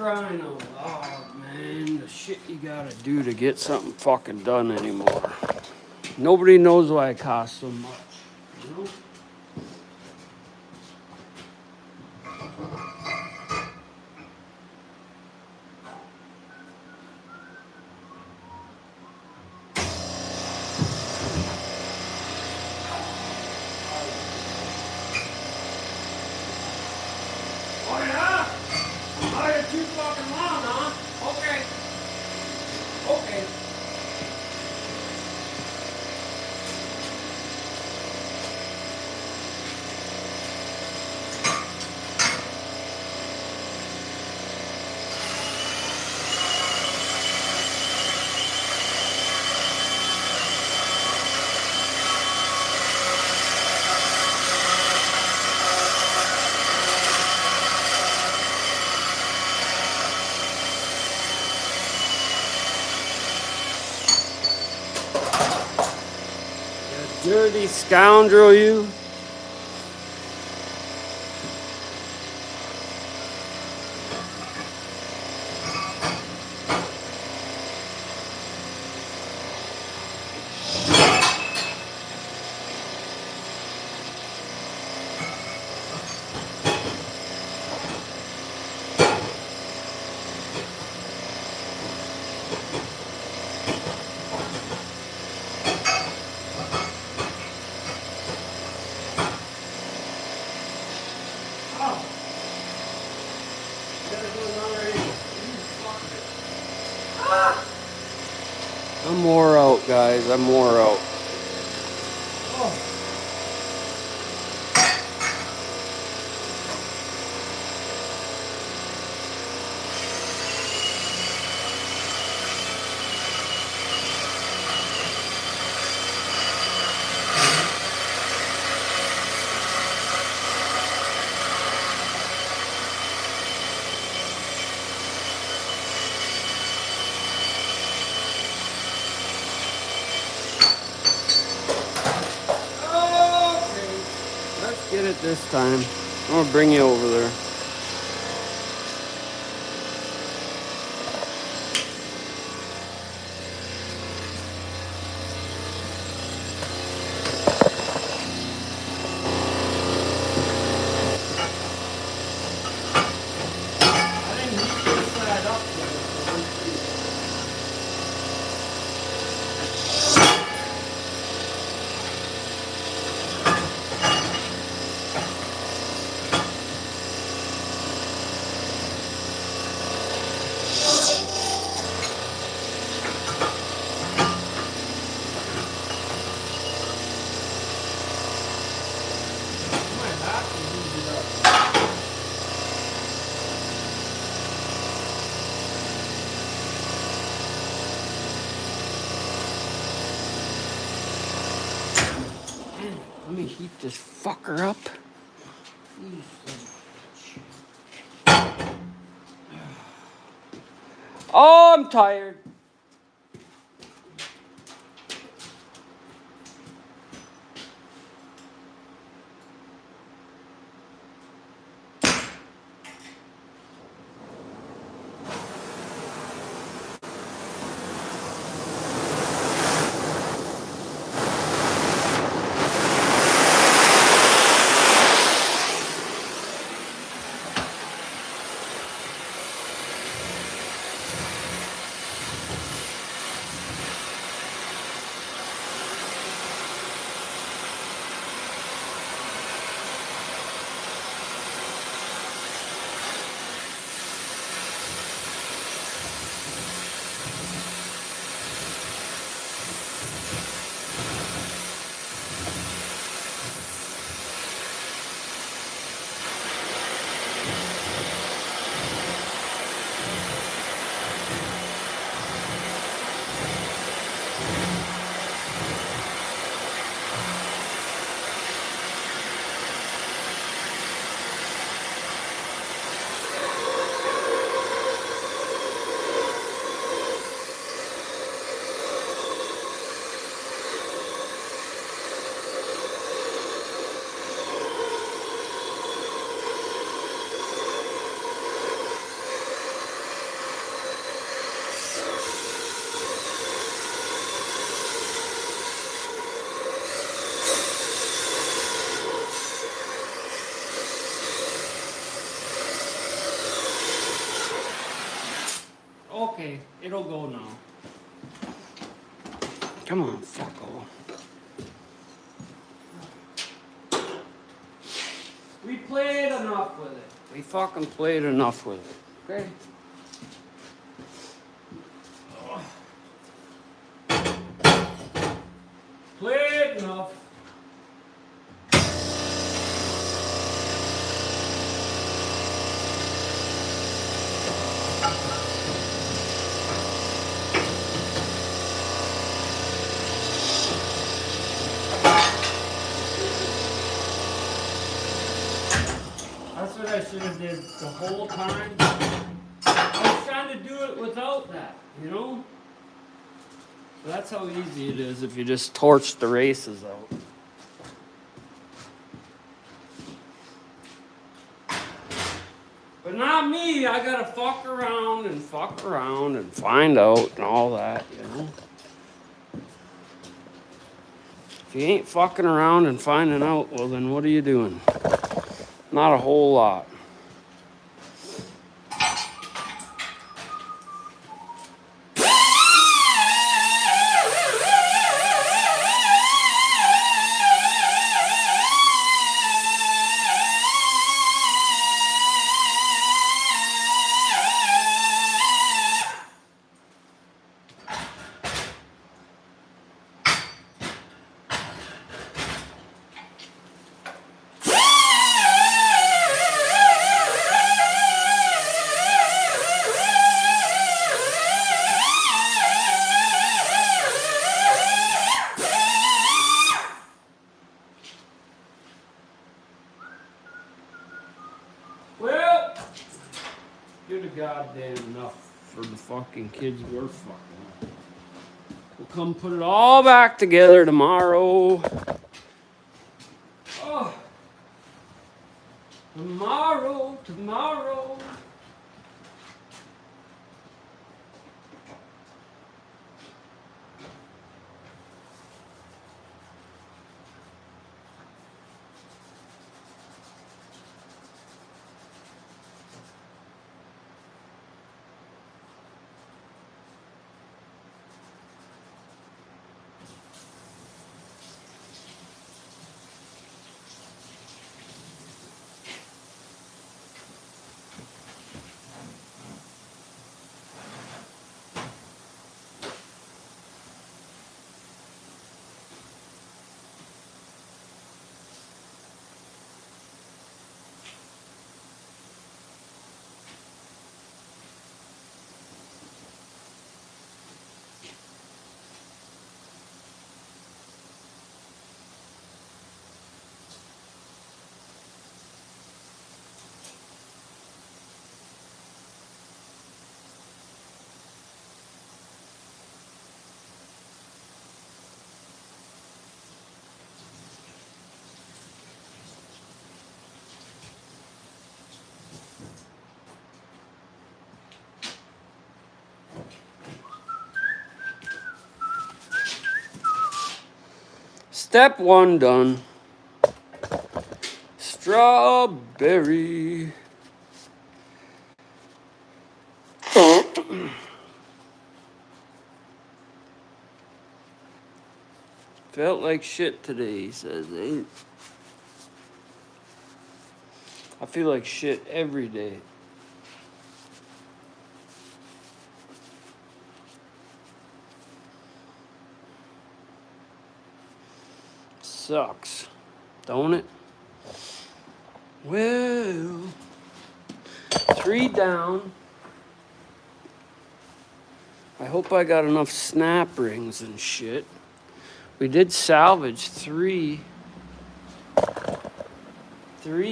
crying out loud, man. The shit you gotta do to get something fucking done anymore. Nobody knows why it costs so much, you know? Oh yeah? Oh, you're too fucking long, huh? Okay. Okay. Dirty scoundrel, you. Oh. Gotta do another angle. Ah. I'm wore out, guys. I'm wore out. Oh. Okay. Let's get it this time. I'm gonna bring you over there. I didn't heat this side up yet. Let me heat this fucker up. Oh, I'm tired. It'll go now. Come on, fucko. We played enough with it. We fucking played enough with it. Okay? Played enough. That's what I should have did the whole time. I was trying to do it without that, you know? That's how easy it is if you just torch the races out. But not me. I gotta fuck around and find out and all that, you know? If you ain't fucking around and finding out, well then what are you doing? Not a whole lot. Well, good to goddamn enough for the fucking kids we're fucking. We'll come put it all back together tomorrow. Oh, tomorrow. Step one done. Strawberry. Felt like shit today, he says. I feel like shit every day. Sucks, don't it? Well, 3 down. I hope I got enough snap rings and shit. We did salvage 3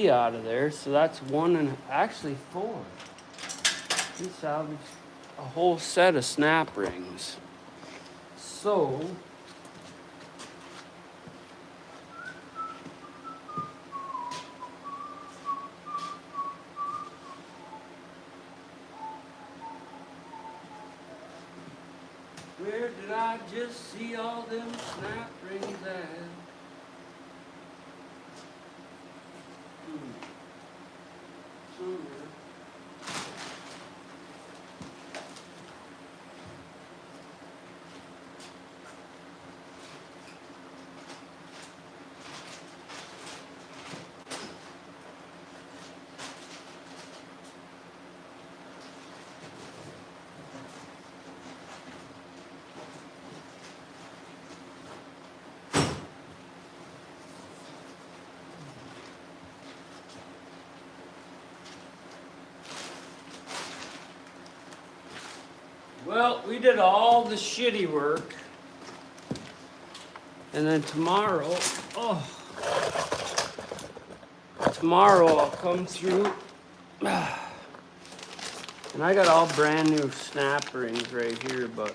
out of there, so that's 1 and actually 4. We salvaged a whole set of snap rings. So where did I just see all them snap rings at? Somewhere. Well, we did all the shitty work. And then tomorrow, tomorrow I'll come through. And I got all brand new snap rings right here, but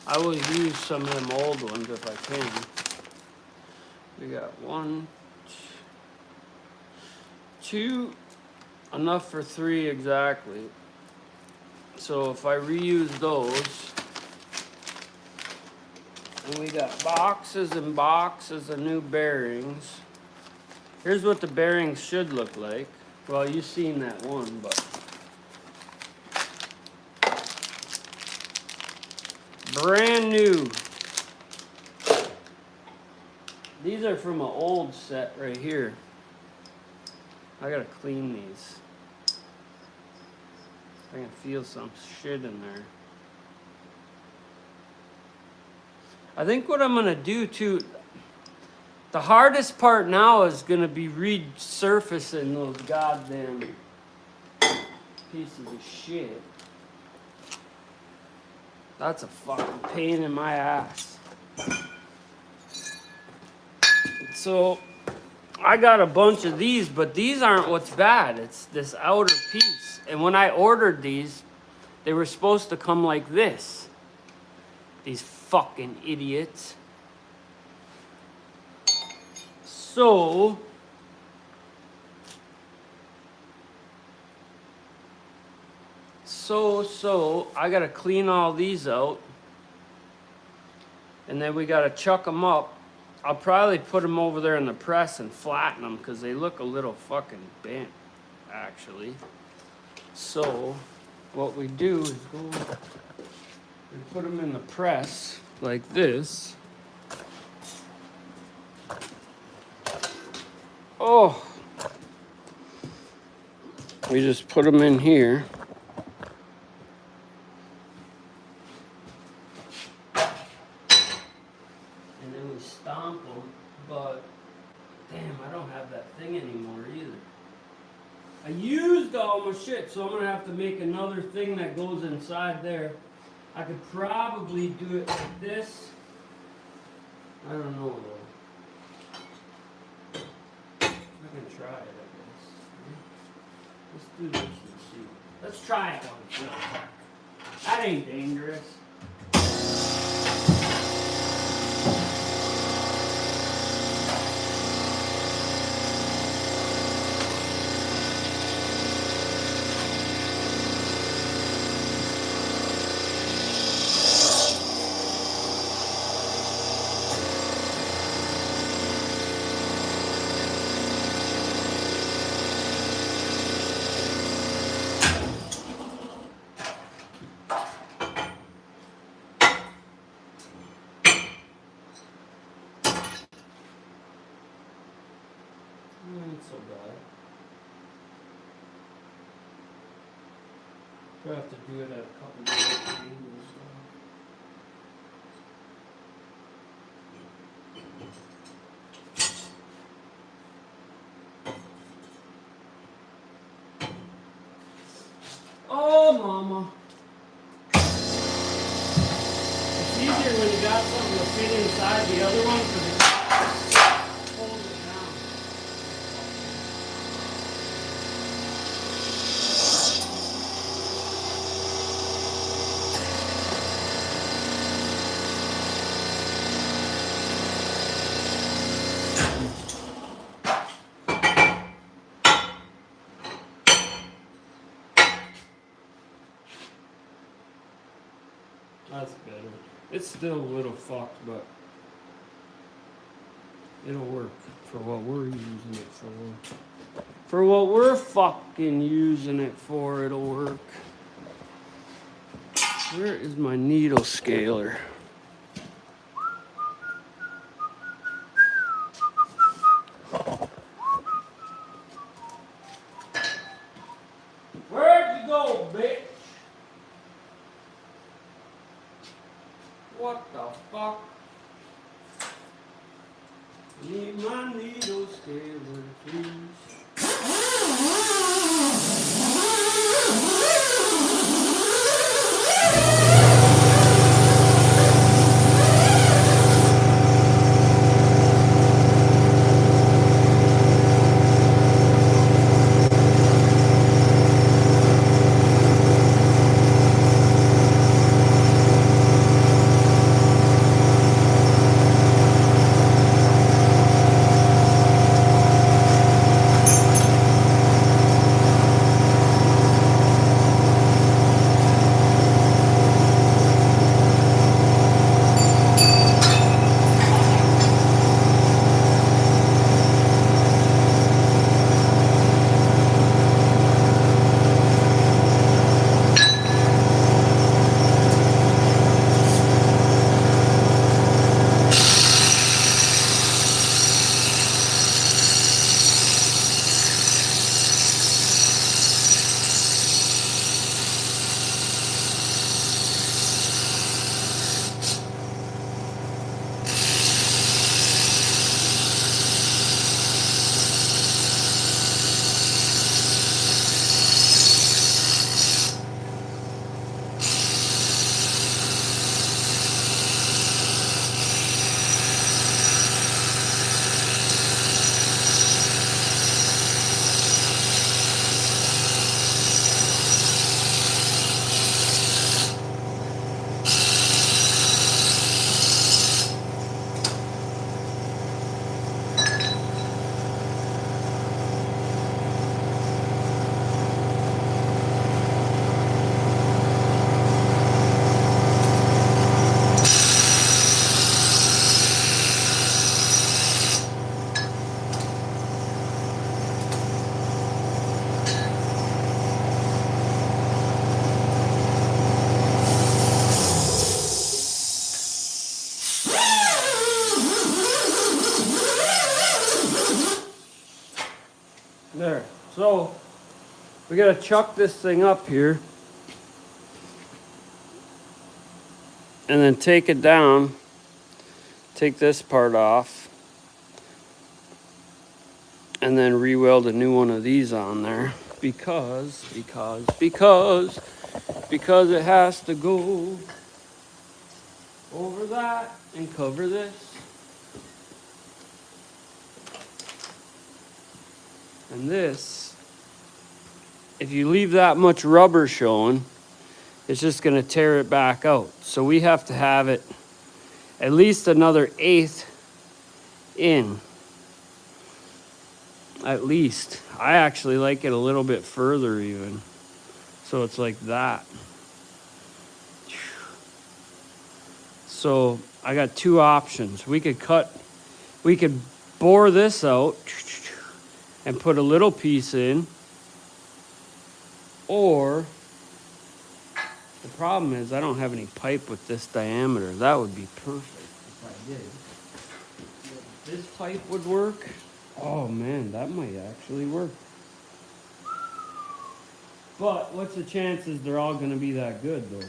I will use some of them old ones if I can. We got 1, 2, enough for 3 exactly. So if I reuse those, and we got boxes and boxes of new bearings. Here's what the bearings should look like. Well, you've seen that one, but brand new. These are from an old set right here. I gotta clean these. I can feel some shit in there. I think what I'm gonna do too, the hardest part now is gonna be resurfacing those goddamn pieces of shit. That's a fucking pain in my ass. So I got a bunch of these, but these aren't what's bad. It's this outer piece. And when I ordered these, they were supposed to come like this. These fucking idiots. So I gotta clean all these out, and then we gotta chuck them up. I'll probably put them over there in the press and flatten them because they look a little fucking bent, actually. So what we do is we put them in the press like this. Oh, we just put them in here. And then we stomp them, but damn, I don't have that thing anymore either. I used all my shit, so I'm gonna have to make another thing that goes inside there. I could probably do it like this. I don't know though. I can try it, I guess. Let's do this and see. Let's try it one. That ain't dangerous. Not so bad. We'll have to do it at a couple different angles. Oh, mama. It's easier when you got something to fit inside the other one because it holds it down. That's better. It's still a little fucked, but it'll work for what we're using it for. For what we're fucking using it for, it'll work. Where is my needle scaler? Where'd you go, bitch? What the fuck? Need my needle scaler, please. There. So we gotta chuck this thing up here and then take it down. Take this part off and then re-weld a new one of these on there because it has to go over that and cover this. And this, if you leave that much rubber showing, it's just gonna tear it back out. So we have to have it at least another 1/8 in. At least. I actually like it a little bit further even. So it's like that. So I got two options. We could bore this out and put a little piece in, or the problem is I don't have any pipe with this diameter. That would be perfect if I did. This pipe would work. Oh man, that might actually work. But what's the chances they're all gonna be that good though?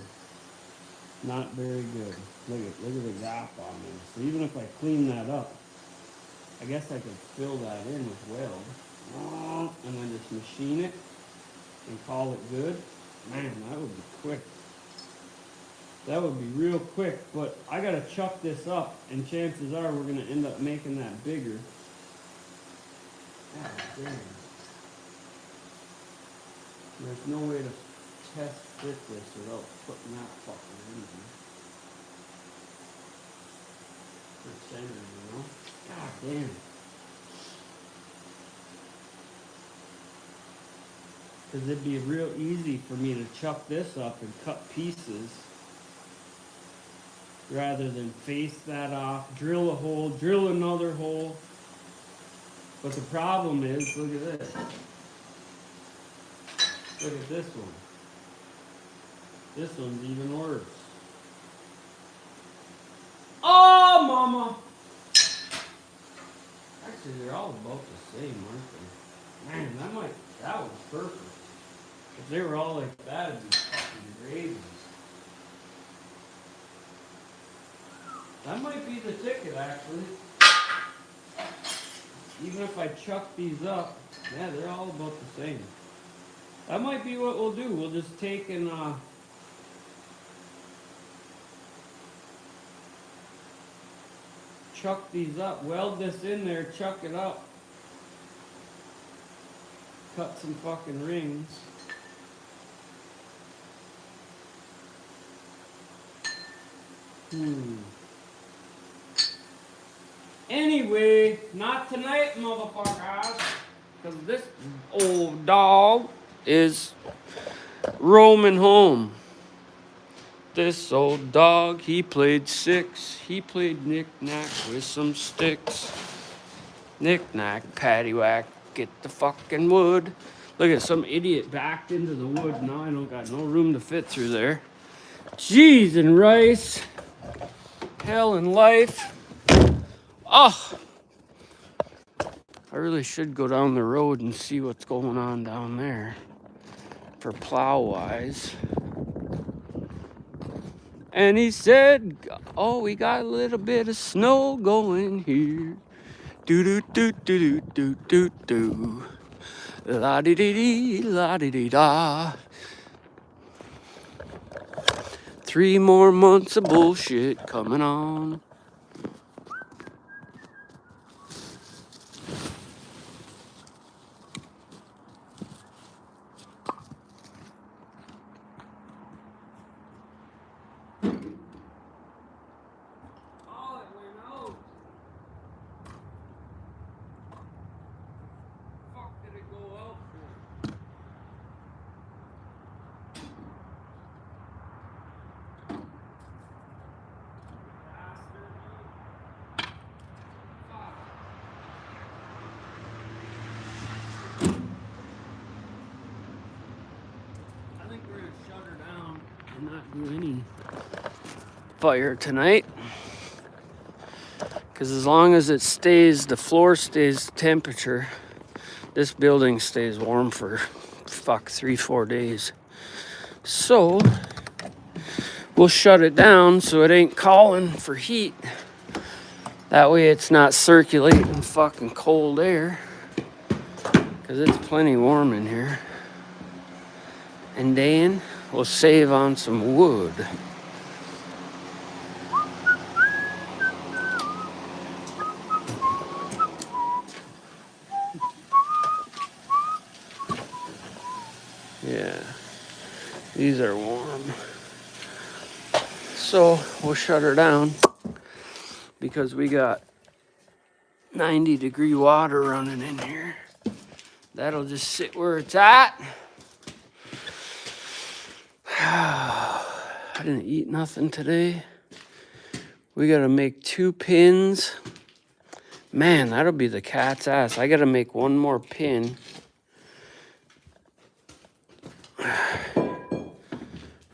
Not very good. Look at the gap on this. So even if I clean that up, I guess I could fill that in with weld. And then just machine it and call it good. Man, that would be quick. That would be real quick, but I gotta chuck this up, and chances are we're gonna end up making that bigger. God damn. There's no way to test fit this without putting that fucking in there. For center, you know? God damn. Because it'd be real easy for me to chuck this up and cut pieces rather than face that off, drill a hole, drill another hole. But the problem is, look at this. Look at this one. This one's even worse. Oh, mama! Actually, they're all about the same, aren't they? Man, that was perfect. If they were all like that, it'd be fucking gravy. That might be the ticket, actually. Even if I chuck these up, yeah, they're all about the same. That might be what we'll do. We'll just take and chuck these up, weld this in there, chuck it up, cut some fucking rings. Anyway, not tonight, motherfuckers, because this old dog is roaming home. This old dog, he played 6. He played knick-knack with some sticks. Knick-knack, paddywhack, get the fucking wood. Look at some idiot backed into the wood. Now I don't got no room to fit through there. Cheese and rice. Hell and life. Oh, I really should go down the road and see what's going on down there for plow-wise. And he said, oh, we got a little bit of snow going here. Do-do-do-do-do-do-do-do. La-di-di-di, la-di-di-da. 3 more months of bullshit coming on. Not do any fire tonight, because as long as it stays, the floor stays temperature, This building stays warm for, fuck, 3-4 days. So, we'll shut it down so it ain't calling for heat. That way it's not circulating fucking cold air. Because it's plenty warm in here. And then we'll save on some wood. Yeah, these are warm. So we'll shut her down because we got 90-degree water running in here. That'll just sit where it's at. I didn't eat nothing today. We gotta make 2 pins. Man, that'll be the cat's ass. I gotta make 1 more pin.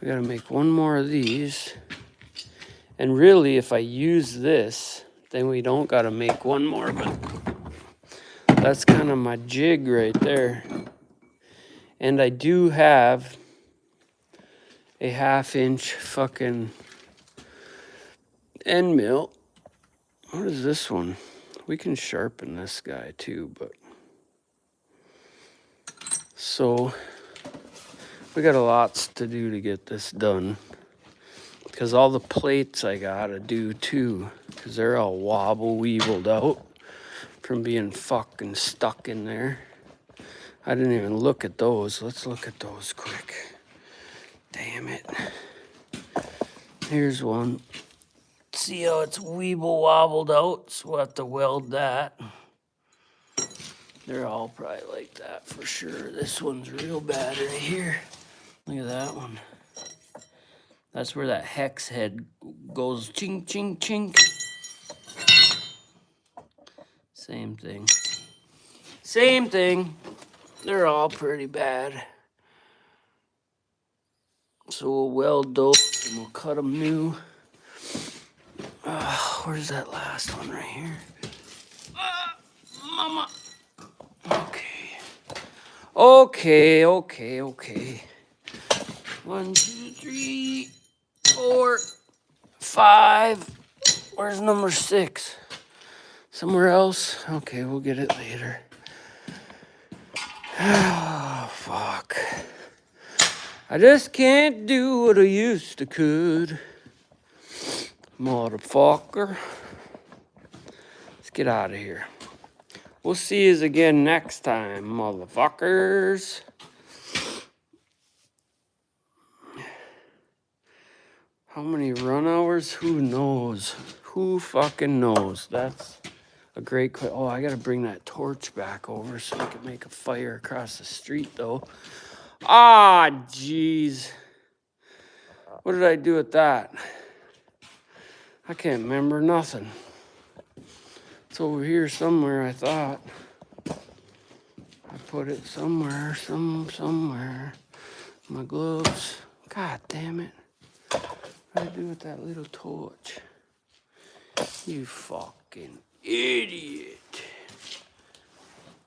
We gotta make 1 more of these. And really, if I use this, then we don't gotta make 1 more, but that's kind of my jig right there. And I do have a 1/2-inch fucking end mill. What is this one? We can sharpen this guy too, but so we got a lots to do to get this done. Because all the plates I gotta do too, because they're all wobble-weebled out from being fucking stuck in there. I didn't even look at those. Let's look at those quick. Damn it. Here's one. See how it's weeble-wobbled out? So we'll have to weld that. They're all probably like that for sure. This one's real bad right here. Look at that one. That's where that hex head goes chink, chink, chink. Same thing. Same thing. They're all pretty bad. So we'll weld those and we'll cut them new. Where's that last one right here? Mama. Okay. Okay. 1, 2, 3, 4, 5. Where's number 6? Somewhere else? Okay, we'll get it later. Oh, fuck. I just can't do what I used to could. Motherfucker. Let's get out of here. We'll see you again next time, motherfuckers. How many run hours? Who knows? Who fucking knows? That's a great question. Oh, I gotta bring that torch back over so we can make a fire across the street, though. Ah, jeez. What did I do with that? I can't remember nothing. It's over here somewhere, I thought. I put it somewhere. My gloves. God damn it. What did I do with that little torch? You fucking idiot.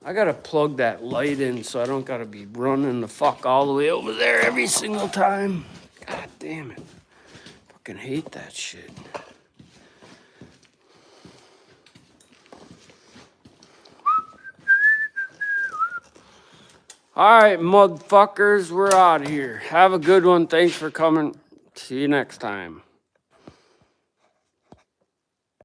I gotta plug that light in so I don't gotta be running the fuck all the way over there every single time. God damn it. Fucking hate that shit. All right, motherfuckers, we're out of here. Have a good one. Thanks for coming. See you next time.